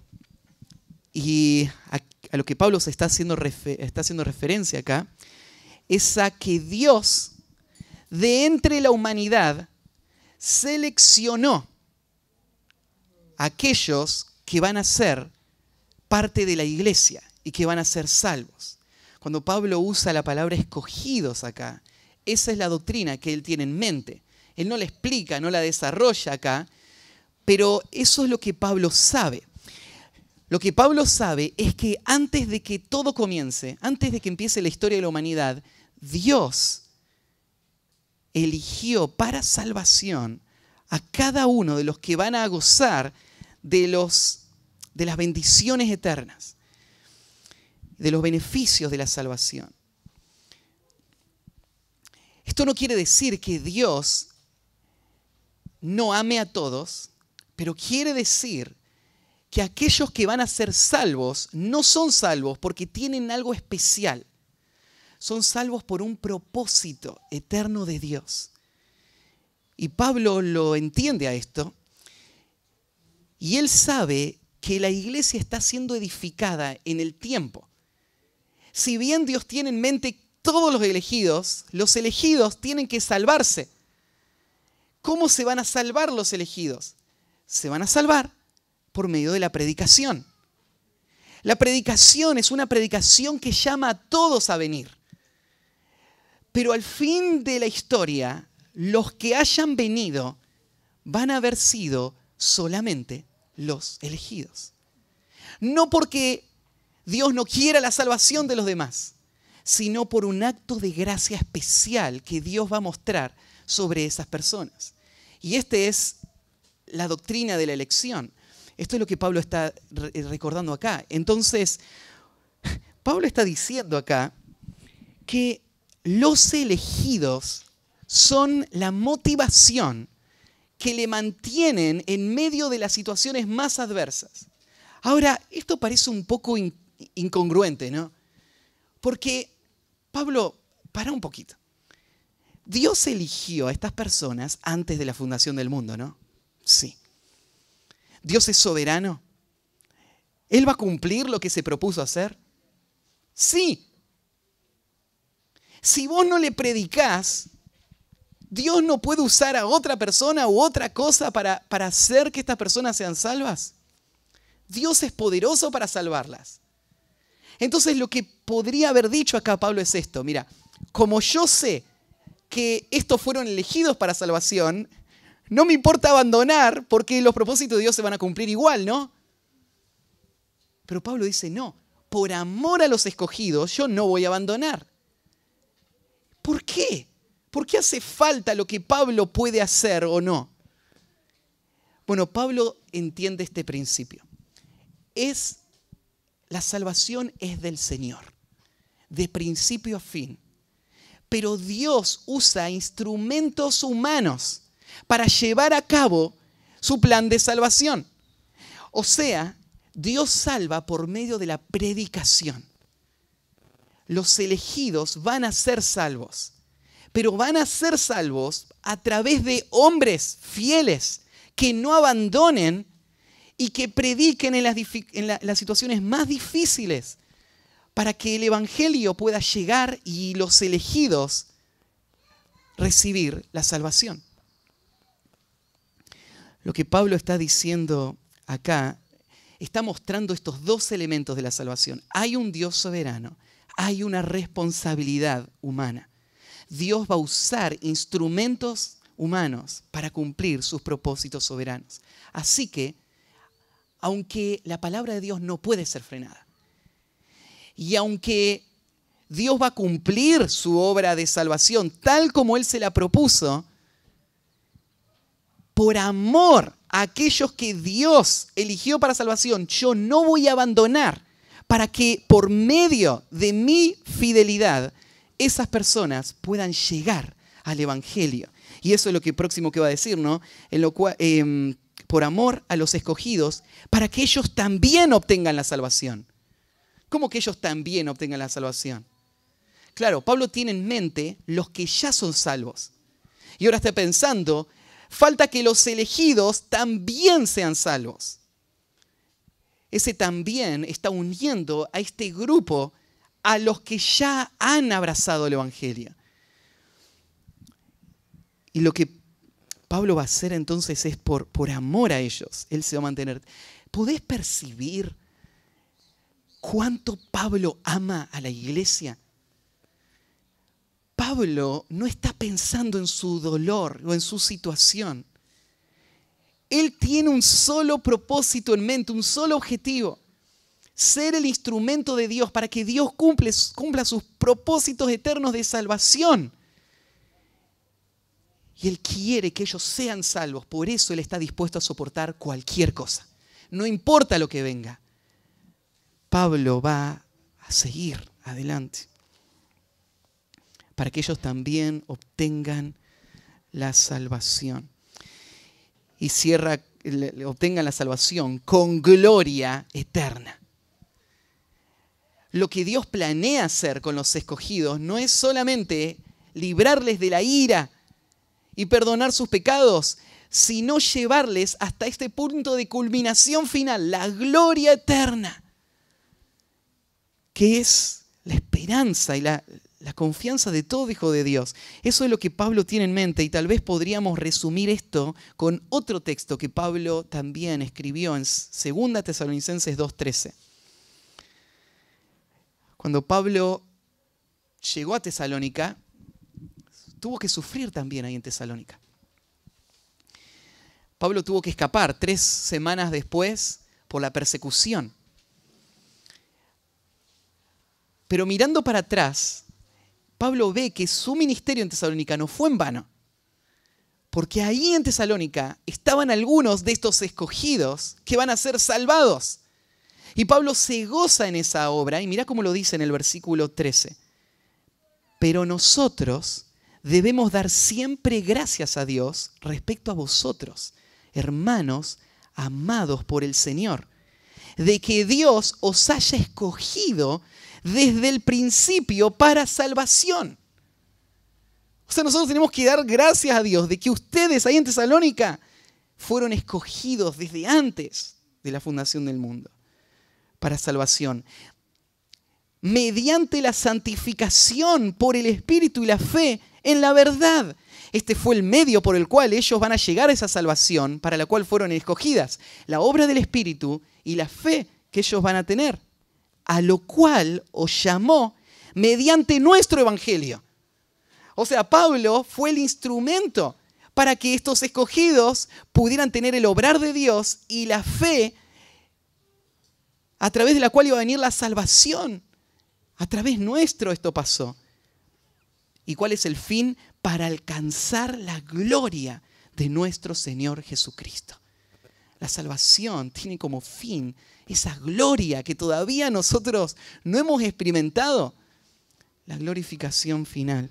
Y a lo que Pablo se está haciendo referencia acá es a que Dios, de entre la humanidad, seleccionó a aquellos que van a ser parte de la iglesia y que van a ser salvos. Cuando Pablo usa la palabra escogidos acá, esa es la doctrina que él tiene en mente. Él no la explica, no la desarrolla acá, pero eso es lo que Pablo sabe. Lo que Pablo sabe es que antes de que todo comience, antes de que empiece la historia de la humanidad, Dios eligió para salvación a cada uno de los que van a gozar de las bendiciones eternas, de los beneficios de la salvación. Esto no quiere decir que Dios no ame a todos, pero quiere decir que aquellos que van a ser salvos no son salvos porque tienen algo especial. Son salvos por un propósito eterno de Dios. Y Pablo lo entiende a esto. Y él sabe que la iglesia está siendo edificada en el tiempo. Si bien Dios tiene en mente todos los elegidos tienen que salvarse. ¿Cómo se van a salvar los elegidos? Se van a salvar por medio de la predicación. La predicación es una predicación que llama a todos a venir. Pero al fin de la historia, los que hayan venido van a haber sido solamente los elegidos. No porque Dios no quiera la salvación de los demás, sino por un acto de gracia especial que Dios va a mostrar sobre esas personas. Y esta es la doctrina de la elección. Esto es lo que Pablo está recordando acá. Entonces, Pablo está diciendo acá que los elegidos son la motivación que le mantienen en medio de las situaciones más adversas. Ahora, esto parece un poco incongruente, ¿no? Porque, Pablo, para un poquito. Dios eligió a estas personas antes de la fundación del mundo, ¿no? Sí. Dios es soberano. ¿Él va a cumplir lo que se propuso hacer? Sí. Si vos no le predicás, ¿Dios no puede usar a otra persona u otra cosa para hacer que estas personas sean salvas? Dios es poderoso para salvarlas. Entonces lo que podría haber dicho acá Pablo es esto: mira, como yo sé que estos fueron elegidos para salvación, no me importa abandonar porque los propósitos de Dios se van a cumplir igual, ¿no? Pero Pablo dice, no, por amor a los escogidos yo no voy a abandonar. ¿Por qué? ¿Por qué hace falta lo que Pablo puede hacer o no? Bueno, Pablo entiende este principio. La salvación es del Señor, de principio a fin. Pero Dios usa instrumentos humanos para llevar a cabo su plan de salvación. O sea, Dios salva por medio de la predicación. Los elegidos van a ser salvos, pero van a ser salvos a través de hombres fieles que no abandonen y que prediquen en las situaciones más difíciles para que el evangelio pueda llegar y los elegidos recibir la salvación. Lo que Pablo está diciendo acá está mostrando estos dos elementos de la salvación. Hay un Dios soberano, hay una responsabilidad humana. Dios va a usar instrumentos humanos para cumplir sus propósitos soberanos. Así que, aunque la palabra de Dios no puede ser frenada, y aunque Dios va a cumplir su obra de salvación tal como Él se la propuso, por amor a aquellos que Dios eligió para salvación, yo no voy a abandonar para que por medio de mi fidelidad esas personas puedan llegar al evangelio. Y eso es lo que próximo que va a decir, ¿no? En lo cual, por amor a los escogidos, para que ellos también obtengan la salvación. ¿Cómo que ellos también obtengan la salvación? Claro, Pablo tiene en mente los que ya son salvos. Y ahora está pensando, falta que los elegidos también sean salvos. Ese también está uniendo a este grupo a los que ya han abrazado el evangelio. Y lo que Pablo va a hacer entonces es por amor a ellos. Él se va a mantener. ¿Podés percibir cuánto Pablo ama a la iglesia? Pablo no está pensando en su dolor o en su situación. Él tiene un solo propósito en mente, un solo objetivo: ser el instrumento de Dios para que Dios cumpla sus propósitos eternos de salvación. Y Él quiere que ellos sean salvos, por eso Él está dispuesto a soportar cualquier cosa. No importa lo que venga. Pablo va a seguir adelante para que ellos también obtengan la salvación. Y obtengan la salvación con gloria eterna. Lo que Dios planea hacer con los escogidos no es solamente librarles de la ira y perdonar sus pecados, sino llevarles hasta este punto de culminación final, la gloria eterna, que es la esperanza y la confianza de todo hijo de Dios. Eso es lo que Pablo tiene en mente, y tal vez podríamos resumir esto con otro texto que Pablo también escribió en 2 Tesalonicenses 2:13. Cuando Pablo llegó a Tesalónica, tuvo que sufrir también ahí en Tesalónica. Pablo tuvo que escapar 3 semanas después por la persecución. Pero mirando para atrás, Pablo ve que su ministerio en Tesalónica no fue en vano. Porque ahí en Tesalónica estaban algunos de estos escogidos que van a ser salvados. Y Pablo se goza en esa obra, y mira cómo lo dice en el versículo 13. Pero nosotros debemos dar siempre gracias a Dios respecto a vosotros, hermanos amados por el Señor, de que Dios os haya escogido desde el principio para salvación. O sea, nosotros tenemos que dar gracias a Dios de que ustedes ahí en Tesalónica fueron escogidos desde antes de la fundación del mundo para salvación, mediante la santificación por el Espíritu y la fe en la verdad. Este fue el medio por el cual ellos van a llegar a esa salvación para la cual fueron escogidas. La obra del Espíritu y la fe que ellos van a tener a lo cual os llamó mediante nuestro evangelio. O sea, Pablo fue el instrumento para que estos escogidos pudieran tener el obrar de Dios y la fe a través de la cual iba a venir la salvación. A través nuestro esto pasó. ¿Y cuál es el fin? Para alcanzar la gloria de nuestro Señor Jesucristo. La salvación tiene como fin esa gloria que todavía nosotros no hemos experimentado, la glorificación final.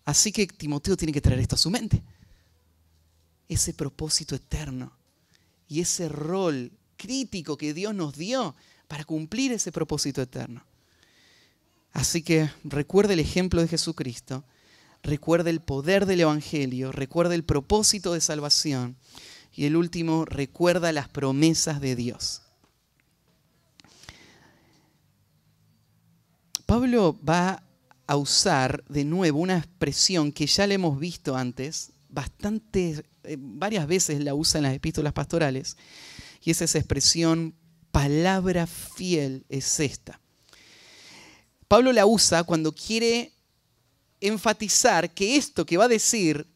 Así que Timoteo tiene que traer esto a su mente, ese propósito eterno y ese rol crítico que Dios nos dio para cumplir ese propósito eterno. Así que recuerde el ejemplo de Jesucristo, recuerde el poder del Evangelio, recuerde el propósito de salvación y el último, recuerda las promesas de Dios. Pablo va a usar de nuevo una expresión que ya le hemos visto antes, varias veces la usa en las epístolas pastorales, y es esa expresión, palabra fiel es esta. Pablo la usa cuando quiere enfatizar que esto que va a decir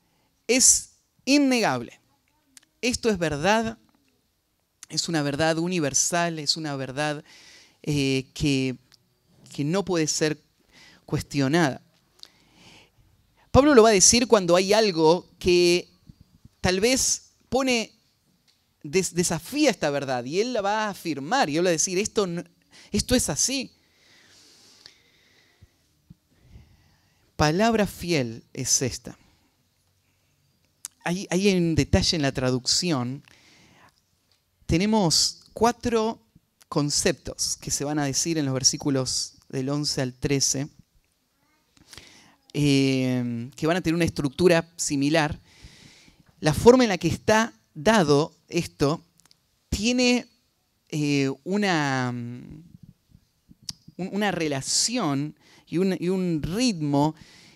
es innegable. Esto es verdad, es una verdad universal, es una verdad que no puede ser cuestionada. Pablo lo va a decir cuando hay algo que tal vez desafía esta verdad y él la va a afirmar y él va a decir esto es así. Palabra fiel es esta. Hay un detalle en la traducción. Tenemos 4 conceptos que se van a decir en los versículos del 11 al 13, que van a tener una estructura similar. La forma en la que está dado esto tiene una relación y un ritmo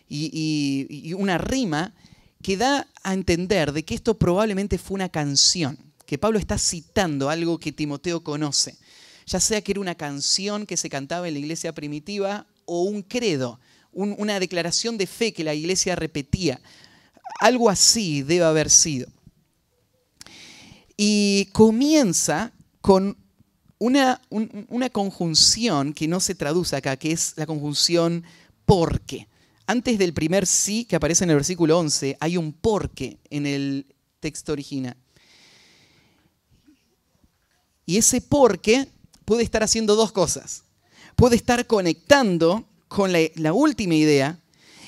y una rima que da a entender de que esto probablemente fue una canción, que Pablo está citando algo que Timoteo conoce, ya sea que era una canción que se cantaba en la iglesia primitiva o un credo, una declaración de fe que la iglesia repetía. Algo así debe haber sido. Y comienza con una conjunción que no se traduce acá, que es la conjunción porque. Antes del primer sí que aparece en el versículo 11, hay un porque en el texto original. Y ese porque puede estar haciendo 2 cosas. Puede estar conectando con la última idea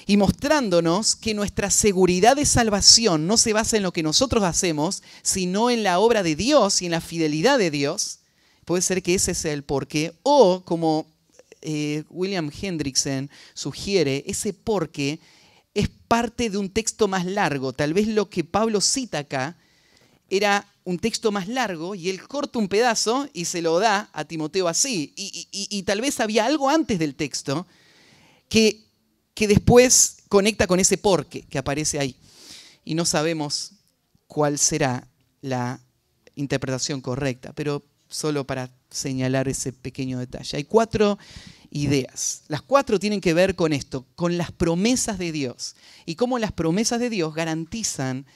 y mostrándonos que nuestra seguridad de salvación no se basa en lo que nosotros hacemos, sino en la obra de Dios y en la fidelidad de Dios. Puede ser que ese sea el porqué. O, como William Hendrickson sugiere, ese porqué es parte de un texto más largo. Tal vez lo que Pablo cita acá era un texto más largo y él corta un pedazo y se lo da a Timoteo así. Y tal vez había algo antes del texto que después conecta con ese porqué que aparece ahí. Y no sabemos cuál será la interpretación correcta, pero solo para señalar ese pequeño detalle. Hay 4 ideas. Las 4 tienen que ver con esto, con las promesas de Dios y cómo las promesas de Dios garantizan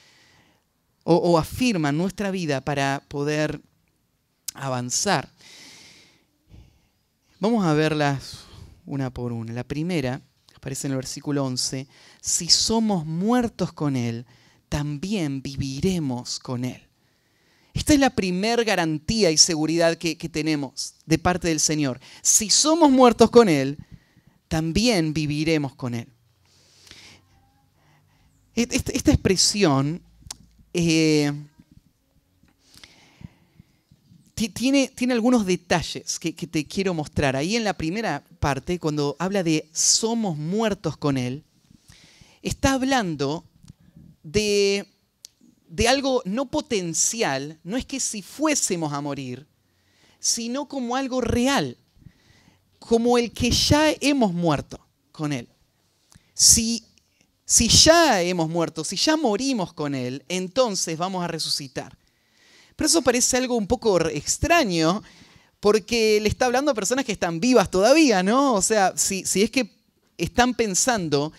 o afirman nuestra vida para poder avanzar. Vamos a verlas una por una. La primera aparece en el versículo 11. Si somos muertos con Él, también viviremos con Él. Esta es la primera garantía y seguridad que tenemos de parte del Señor. Si somos muertos con Él, también viviremos con Él. Esta expresión tiene algunos detalles que te quiero mostrar. Ahí en la primera parte, cuando habla de somos muertos con Él, está hablando de algo no potencial, no es que si fuésemos a morir, sino como algo real, como el que ya hemos muerto con Él. Si ya hemos muerto, si ya morimos con Él, entonces vamos a resucitar. Pero eso parece algo un poco extraño, porque le está hablando a personas que están vivas todavía, ¿no? O sea, si es que están pensando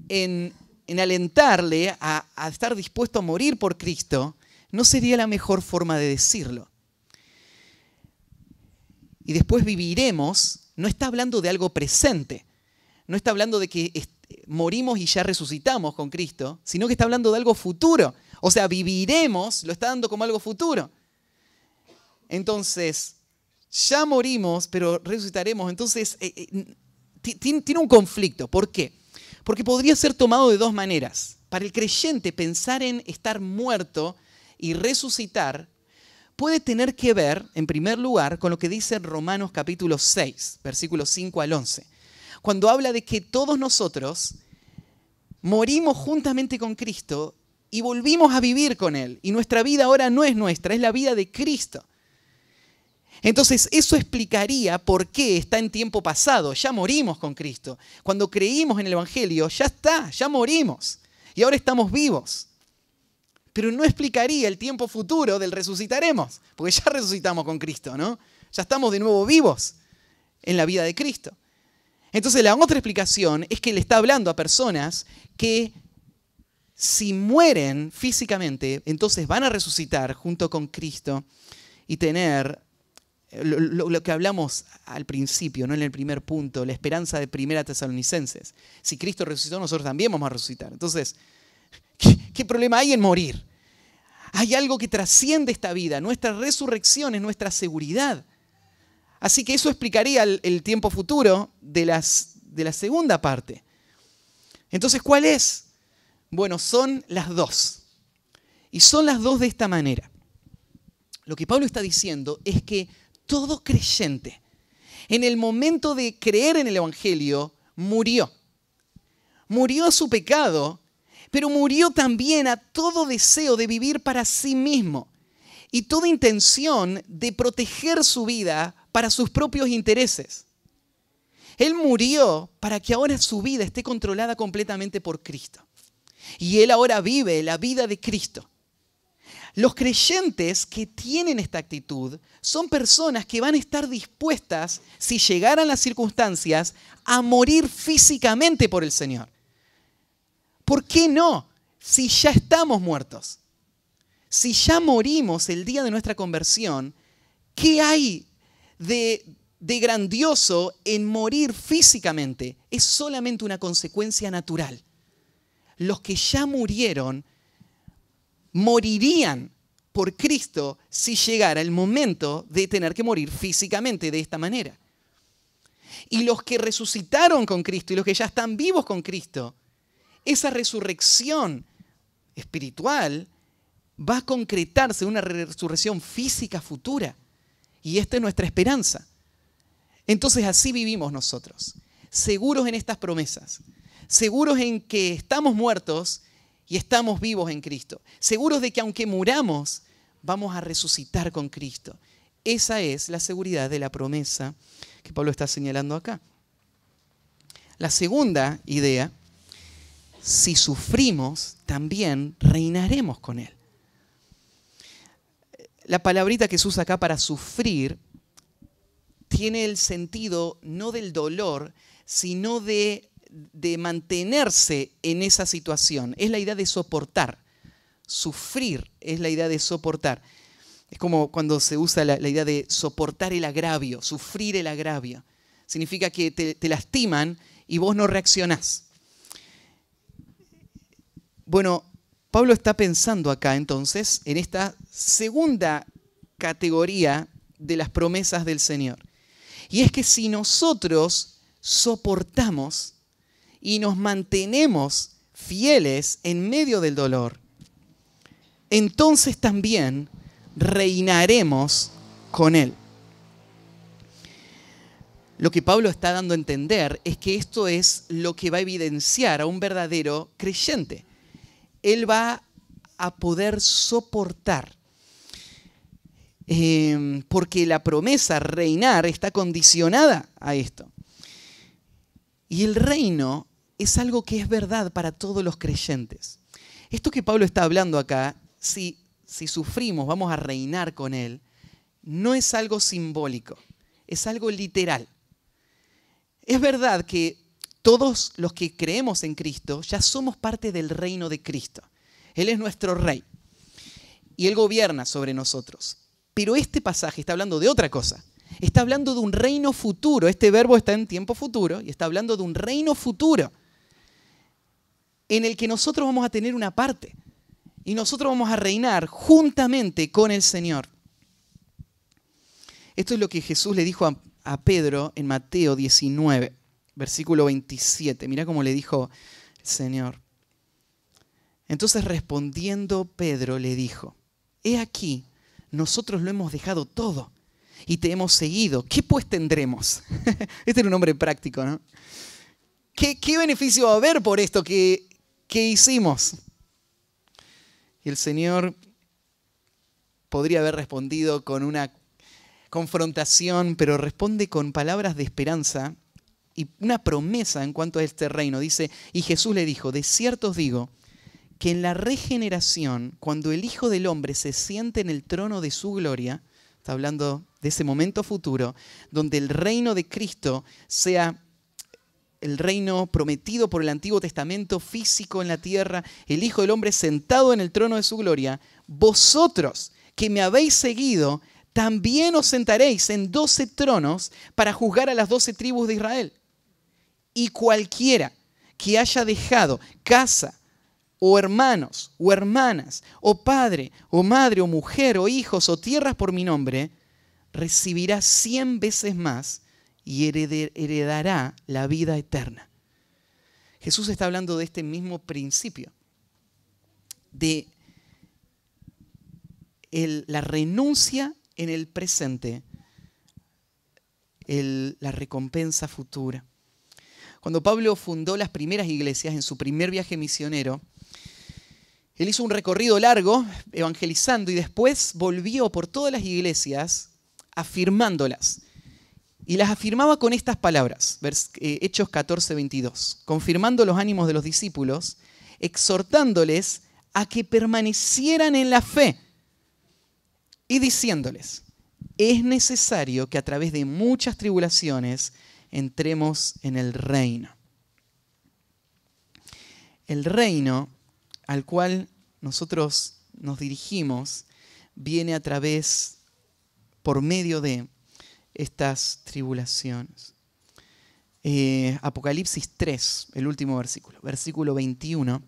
en alentarle a estar dispuesto a morir por Cristo, no sería la mejor forma de decirlo. Y después viviremos, no está hablando de algo presente, no está hablando de que morimos y ya resucitamos con Cristo, sino que está hablando de algo futuro. O sea, viviremos, lo está dando como algo futuro. Entonces, ya morimos, pero resucitaremos. Entonces, tiene un conflicto. ¿Por qué? Porque podría ser tomado de dos maneras. Para el creyente, pensar en estar muerto y resucitar puede tener que ver, en primer lugar, con lo que dice Romanos capítulo 6, versículos 5 al 11. Cuando habla de que todos nosotros morimos juntamente con Cristo y volvimos a vivir con Él. Y nuestra vida ahora no es nuestra, es la vida de Cristo. Entonces, eso explicaría por qué está en tiempo pasado. Ya morimos con Cristo. Cuando creímos en el Evangelio, ya está, ya morimos. Y ahora estamos vivos. Pero no explicaría el tiempo futuro del resucitaremos, porque ya resucitamos con Cristo, ¿no? Ya estamos de nuevo vivos en la vida de Cristo. Entonces, la otra explicación es que le está hablando a personas que si mueren físicamente, entonces van a resucitar junto con Cristo y tener lo que hablamos al principio, ¿no? En el primer punto, la esperanza de 1 Tesalonicenses. Si Cristo resucitó, nosotros también vamos a resucitar. Entonces, ¿qué problema hay en morir? Hay algo que trasciende esta vida. Nuestra resurrección es nuestra seguridad. Así que eso explicaría el tiempo futuro de la segunda parte. Entonces, ¿cuál es? Bueno, son las dos. Y son las dos de esta manera. Lo que Pablo está diciendo es que todo creyente, en el momento de creer en el Evangelio, murió. Murió a su pecado, pero murió también a todo deseo de vivir para sí mismo y toda intención de proteger su vida para sus propios intereses. Él murió para que ahora su vida esté controlada completamente por Cristo. Y él ahora vive la vida de Cristo. Los creyentes que tienen esta actitud son personas que van a estar dispuestas, si llegaran las circunstancias, a morir físicamente por el Señor. ¿Por qué no? Si ya estamos muertos. Si ya morimos el día de nuestra conversión, ¿qué hay de grandioso en morir físicamente? Es solamente una consecuencia natural. Los que ya murieron morirían por Cristo si llegara el momento de tener que morir físicamente de esta manera. Y los que resucitaron con Cristo y los que ya están vivos con Cristo, esa resurrección espiritual va a concretarse en una resurrección física futura. Y esta es nuestra esperanza. Entonces así vivimos nosotros, seguros en estas promesas, seguros en que estamos muertos y estamos vivos en Cristo, seguros de que aunque muramos, vamos a resucitar con Cristo. Esa es la seguridad de la promesa que Pablo está señalando acá. La segunda idea: si sufrimos, también reinaremos con Él. La palabrita que se usa acá para sufrir tiene el sentido no del dolor, sino de mantenerse en esa situación. Es la idea de soportar. Sufrir es la idea de soportar. Es como cuando se usa la idea de soportar el agravio, sufrir el agravio. Significa que te lastiman y vos no reaccionás. Bueno, Pablo está pensando acá entonces en esta segunda categoría de las promesas del Señor. Y es que si nosotros soportamos y nos mantenemos fieles en medio del dolor, entonces también reinaremos con Él. Lo que Pablo está dando a entender es que esto es lo que va a evidenciar a un verdadero creyente. Él va a poder soportar, porque la promesa reinar está condicionada a esto. Y el reino es algo que es verdad para todos los creyentes. Esto que Pablo está hablando acá, si sufrimos, vamos a reinar con Él, no es algo simbólico. es algo literal. Es verdad que todos los que creemos en Cristo ya somos parte del reino de Cristo. Él es nuestro rey y Él gobierna sobre nosotros. Pero este pasaje está hablando de otra cosa. Está hablando de un reino futuro. Este verbo está en tiempo futuro y está hablando de un reino futuro en el que nosotros vamos a tener una parte y nosotros vamos a reinar juntamente con el Señor. Esto es lo que Jesús le dijo a Pedro en Mateo 19, versículo 27. Mirá cómo le dijo el Señor. Entonces respondiendo Pedro le dijo: he aquí, nosotros lo hemos dejado todo y te hemos seguido. ¿Qué pues tendremos? Este era un hombre práctico, ¿no? ¿Qué beneficio va a haber por esto que hicimos? Y el Señor podría haber respondido con una confrontación, pero responde con palabras de esperanza y una promesa en cuanto a este reino. Dice, y Jesús le dijo: de cierto os digo que en la regeneración, cuando el Hijo del Hombre se siente en el trono de su gloria, está hablando de ese momento futuro, donde el reino de Cristo sea el reino prometido por el Antiguo Testamento, físico en la tierra, el Hijo del Hombre sentado en el trono de su gloria, vosotros que me habéis seguido, también os sentaréis en 12 tronos para juzgar a las 12 tribus de Israel. Y cualquiera que haya dejado casa, o hermanos, o hermanas, o padre, o madre, o mujer, o hijos, o tierras por mi nombre, recibirá 100 veces más y heredará la vida eterna. Jesús está hablando de este mismo principio, de la renuncia en el presente, la recompensa futura. Cuando Pablo fundó las primeras iglesias en su primer viaje misionero, él hizo un recorrido largo evangelizando y después volvió por todas las iglesias afirmándolas. Y las afirmaba con estas palabras, Hechos 14, 22, confirmando los ánimos de los discípulos, exhortándoles a que permanecieran en la fe y diciéndoles: es necesario que a través de muchas tribulaciones entremos en el reino. El reino al cual nosotros nos dirigimos viene por medio de estas tribulaciones. Apocalipsis 3, el último versículo, versículo 21,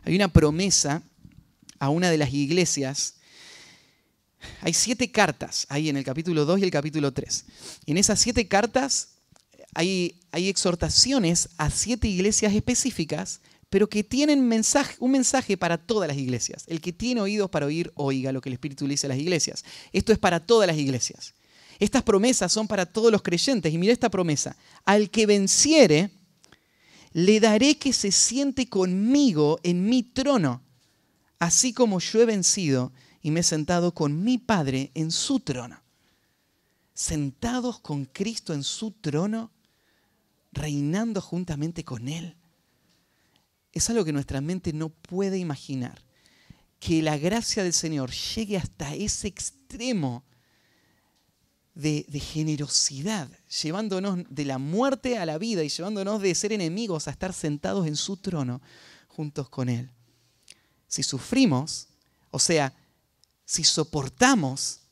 hay una promesa a una de las iglesias. Hay 7 cartas ahí en el capítulo 2 y el capítulo 3. Y en esas 7 cartas hay exhortaciones a 7 iglesias específicas, pero que tienen un mensaje para todas las iglesias. El que tiene oídos para oír, oiga lo que el Espíritu le dice a las iglesias. Esto es para todas las iglesias. Estas promesas son para todos los creyentes. Y mira esta promesa: al que venciere, le daré que se siente conmigo en mi trono, así como yo he vencido y me he sentado con mi Padre en su trono. Sentados con Cristo en su trono, reinando juntamente con Él. Es algo que nuestra mente no puede imaginar. Que la gracia del Señor llegue hasta ese extremo de generosidad, llevándonos de la muerte a la vida y llevándonos de ser enemigos a estar sentados en su trono juntos con Él. Si sufrimos, o sea, si soportamos,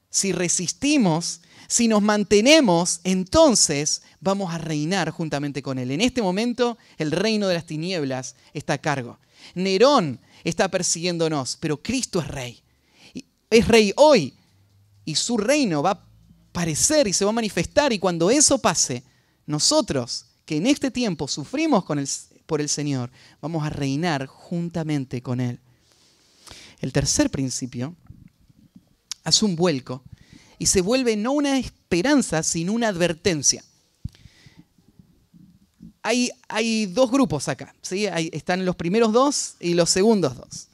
si resistimos, si nos mantenemos, entonces vamos a reinar juntamente con Él. En este momento, el reino de las tinieblas está a cargo. Nerón está persiguiéndonos, pero Cristo es rey. Es rey hoy y su reino va a aparecer y se va a manifestar. Y cuando eso pase, nosotros, que en este tiempo sufrimos por el Señor, vamos a reinar juntamente con Él. El tercer principio hace un vuelco y se vuelve no una esperanza, sino una advertencia. Hay 2 grupos acá, ¿sí? Están los primeros 2 y los segundos 2.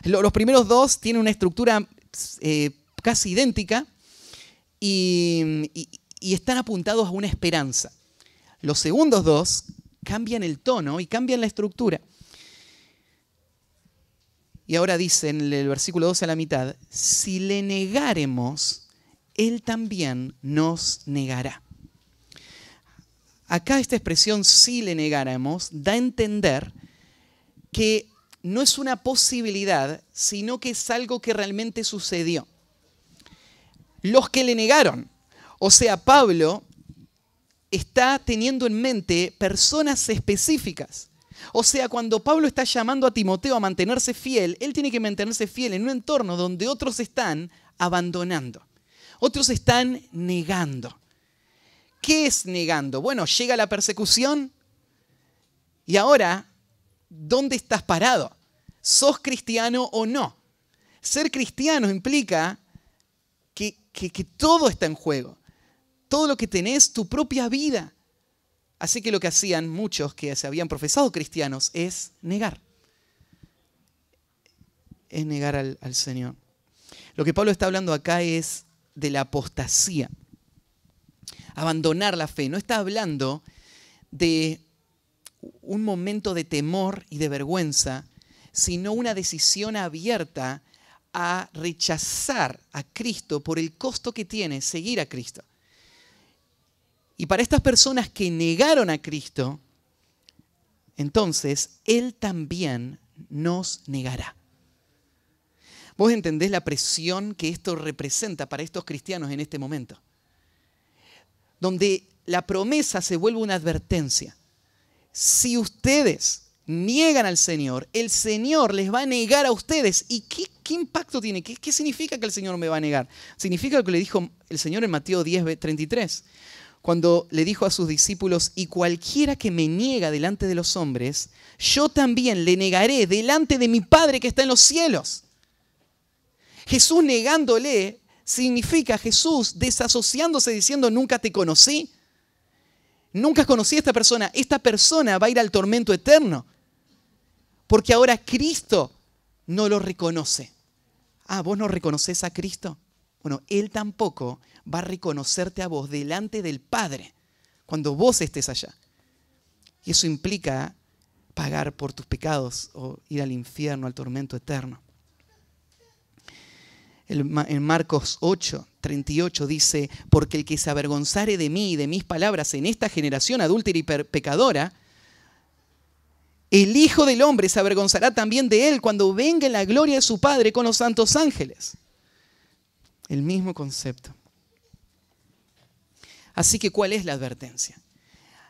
Los primeros 2 tienen una estructura casi idéntica y están apuntados a una esperanza. Los segundos 2 cambian el tono y cambian la estructura. Y ahora dice en el versículo 12 a la mitad: si le negáremos Él también nos negará. Acá esta expresión, si le negáramos, da a entender que no es una posibilidad, sino que es algo que realmente sucedió. Los que le negaron, o sea, Pablo, está teniendo en mente personas específicas. O sea, cuando Pablo está llamando a Timoteo a mantenerse fiel, él tiene que mantenerse fiel en un entorno donde otros están abandonando. Otros están negando. ¿Qué es negando? Bueno, llega la persecución y ahora, ¿dónde estás parado? ¿Sos cristiano o no? Ser cristiano implica que todo está en juego. Todo lo que tenés, tu propia vida. Así que lo que hacían muchos que se habían profesado cristianos es negar. Es negar al Señor. Lo que Pablo está hablando acá es de la apostasía. Abandonar la fe. No está hablando de un momento de temor y de vergüenza, sino una decisión abierta a rechazar a Cristo por el costo que tiene seguir a Cristo. Y para estas personas que negaron a Cristo, entonces Él también nos negará. ¿Vos entendés la presión que esto representa para estos cristianos en este momento? Donde la promesa se vuelve una advertencia. Si ustedes niegan al Señor, el Señor les va a negar a ustedes. ¿Y qué impacto tiene? ¿Qué significa que el Señor me va a negar? Significa lo que le dijo el Señor en Mateo 10:33. Cuando le dijo a sus discípulos, y cualquiera que me niega delante de los hombres, yo también le negaré delante de mi Padre que está en los cielos. Jesús negándole significa Jesús desasociándose diciendo, nunca te conocí. Nunca conocí a esta persona. Esta persona va a ir al tormento eterno. Porque ahora Cristo no lo reconoce. Ah, ¿vos no reconoces a Cristo? Bueno, Él tampoco va a reconocerte a vos delante del Padre cuando vos estés allá. Y eso implica pagar por tus pecados o ir al infierno, al tormento eterno. En Marcos 8:38 dice, porque el que se avergonzare de mí y de mis palabras en esta generación adúltera y pecadora, el Hijo del Hombre se avergonzará también de él cuando venga en la gloria de su Padre con los santos ángeles. El mismo concepto. Así que, ¿cuál es la advertencia?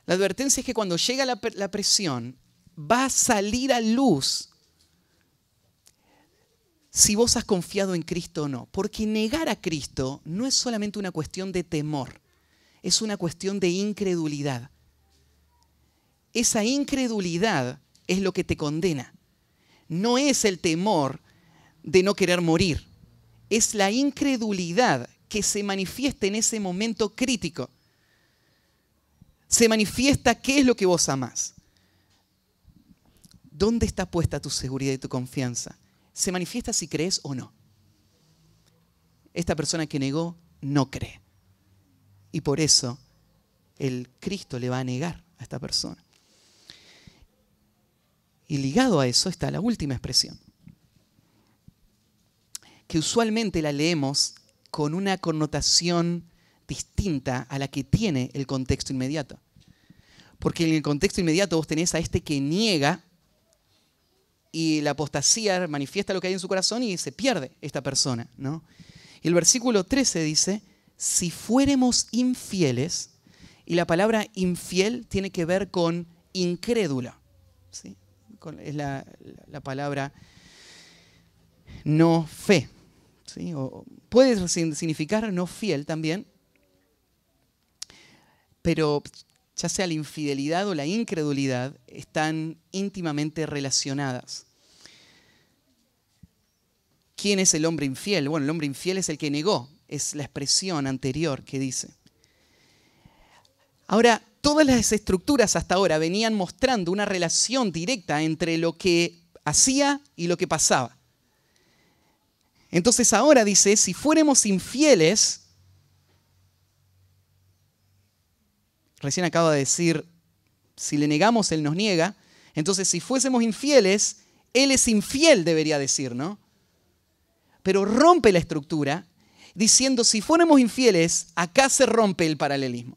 La advertencia es que cuando llega la presión, va a salir a luz si vos has confiado en Cristo o no. Porque negar a Cristo no es solamente una cuestión de temor, es una cuestión de incredulidad. Esa incredulidad es lo que te condena. No es el temor de no querer morir. Es la incredulidad que se manifiesta en ese momento crítico. Se manifiesta qué es lo que vos amás. ¿Dónde está puesta tu seguridad y tu confianza? Se manifiesta si crees o no. Esta persona que negó no cree. Y por eso el Cristo le va a negar a esta persona. Y ligado a eso está la última expresión, que usualmente la leemos con una connotación distinta a la que tiene el contexto inmediato. Porque en el contexto inmediato vos tenés a este que niega y la apostasía manifiesta lo que hay en su corazón y se pierde esta persona, ¿no? Y el versículo 13 dice, si fuéramos infieles, y la palabra infiel tiene que ver con incrédulo, ¿sí? Es la palabra no fe, ¿sí? O puede significar no fiel también, pero ya sea la infidelidad o la incredulidad están íntimamente relacionadas. ¿Quién es el hombre infiel? Bueno, el hombre infiel es el que negó, es la expresión anterior que dice. Ahora, todas las estructuras hasta ahora venían mostrando una relación directa entre lo que hacía y lo que pasaba. Entonces ahora dice, si fuéramos infieles, recién acabo de decir, si le negamos, Él nos niega. Entonces, si fuésemos infieles, Él es infiel, debería decir, ¿no? Pero rompe la estructura. diciendo, si fuéramos infieles, acá se rompe el paralelismo.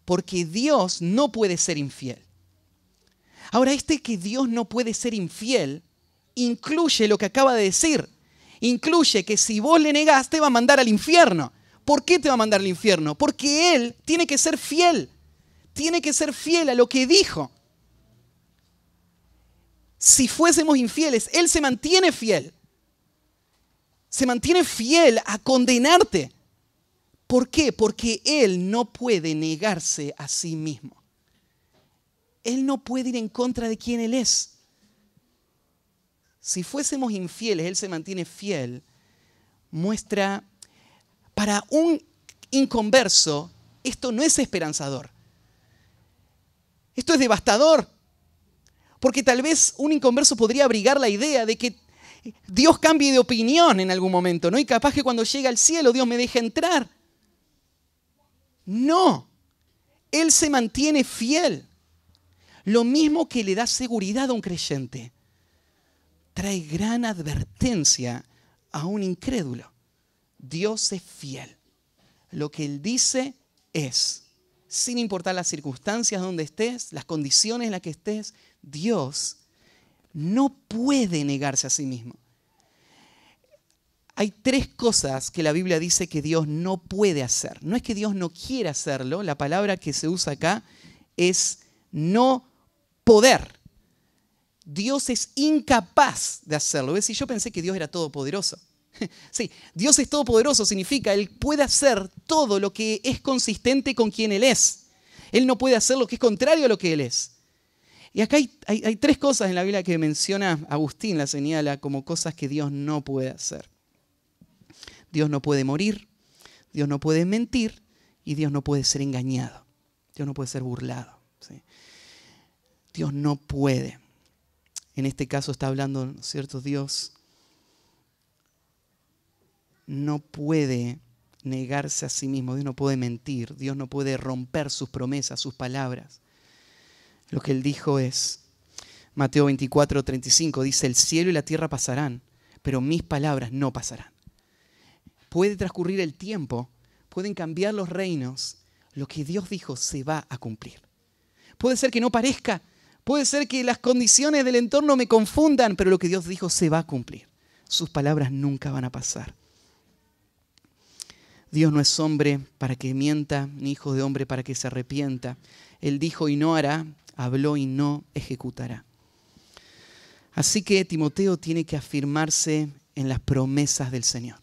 Porque Dios no puede ser infiel. Ahora, que Dios no puede ser infiel incluye lo que acaba de decir. Incluye que si vos le negás, te va a mandar al infierno. ¿Por qué te va a mandar al infierno? Porque Él tiene que ser fiel. Tiene que ser fiel a lo que dijo. Si fuésemos infieles, Él se mantiene fiel. Se mantiene fiel a condenarte. ¿Por qué? Porque Él no puede negarse a sí mismo. Él no puede ir en contra de quien Él es. Si fuésemos infieles, Él se mantiene fiel. Muestra, para un inconverso, esto no es esperanzador. Esto es devastador. Porque tal vez un inconverso podría abrigar la idea de que Dios cambie de opinión en algún momento, ¿no? Y capaz que cuando llegue al cielo Dios me deje entrar. No. Él se mantiene fiel. Lo mismo que le da seguridad a un creyente, trae gran advertencia a un incrédulo. Dios es fiel. Lo que Él dice es, sin importar las circunstancias donde estés, las condiciones en las que estés, Dios no puede negarse a sí mismo. Hay 3 cosas que la Biblia dice que Dios no puede hacer. No es que Dios no quiera hacerlo, la palabra que se usa acá es no poder. Dios es incapaz de hacerlo. ¿Ves? Y yo pensé que Dios era todopoderoso. Sí, Dios es todopoderoso, significa Él puede hacer todo lo que es consistente con quien Él es. Él no puede hacer lo que es contrario a lo que Él es. Y acá hay 3 cosas en la Biblia que menciona Agustín, la señala como cosas que Dios no puede hacer. Dios no puede morir, Dios no puede mentir y Dios no puede ser engañado. Dios no puede ser burlado. ¿Sí? Dios no puede. En este caso está hablando, ¿no es cierto? Dios no puede negarse a sí mismo. Dios no puede mentir. Dios no puede romper sus promesas, sus palabras. Lo que Él dijo es, Mateo 24:35, dice, el cielo y la tierra pasarán, pero mis palabras no pasarán. Puede transcurrir el tiempo, pueden cambiar los reinos. Lo que Dios dijo se va a cumplir. Puede ser que no parezca. Puede ser que las condiciones del entorno me confundan, pero lo que Dios dijo se va a cumplir. Sus palabras nunca van a pasar. Dios no es hombre para que mienta, ni hijo de hombre para que se arrepienta. Él dijo y no hará, habló y no ejecutará. Así que Timoteo tiene que afirmarse en las promesas del Señor.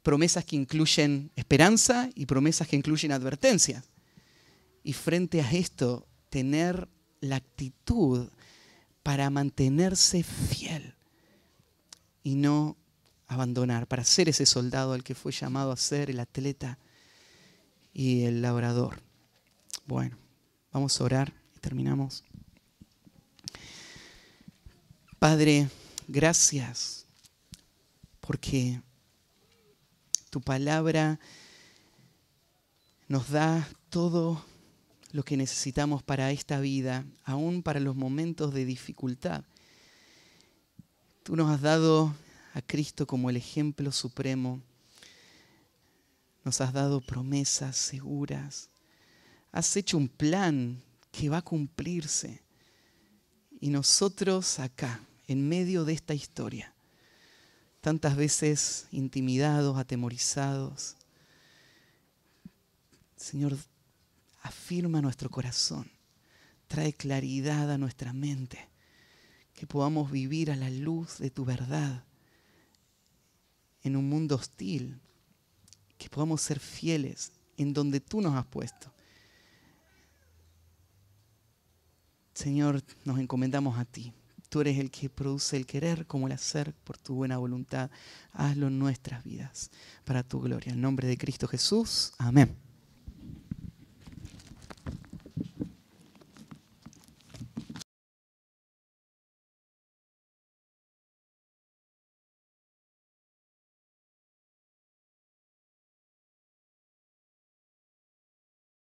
Promesas que incluyen esperanza y promesas que incluyen advertencias. Y frente a esto, tener la actitud para mantenerse fiel y no abandonar, para ser ese soldado al que fue llamado a ser, el atleta y el labrador. Bueno, vamos a orar y terminamos. Padre, gracias porque tu palabra nos da todo lo que necesitamos para esta vida, aún para los momentos de dificultad. Tú nos has dado a Cristo como el ejemplo supremo. Nos has dado promesas seguras. Has hecho un plan que va a cumplirse. Y nosotros acá, en medio de esta historia, tantas veces intimidados, atemorizados, Señor, afirma nuestro corazón, trae claridad a nuestra mente, que podamos vivir a la luz de tu verdad en un mundo hostil, que podamos ser fieles en donde tú nos has puesto. Señor, nos encomendamos a ti. Tú eres el que produce el querer como el hacer por tu buena voluntad. Hazlo en nuestras vidas para tu gloria. En nombre de Cristo Jesús. Amén.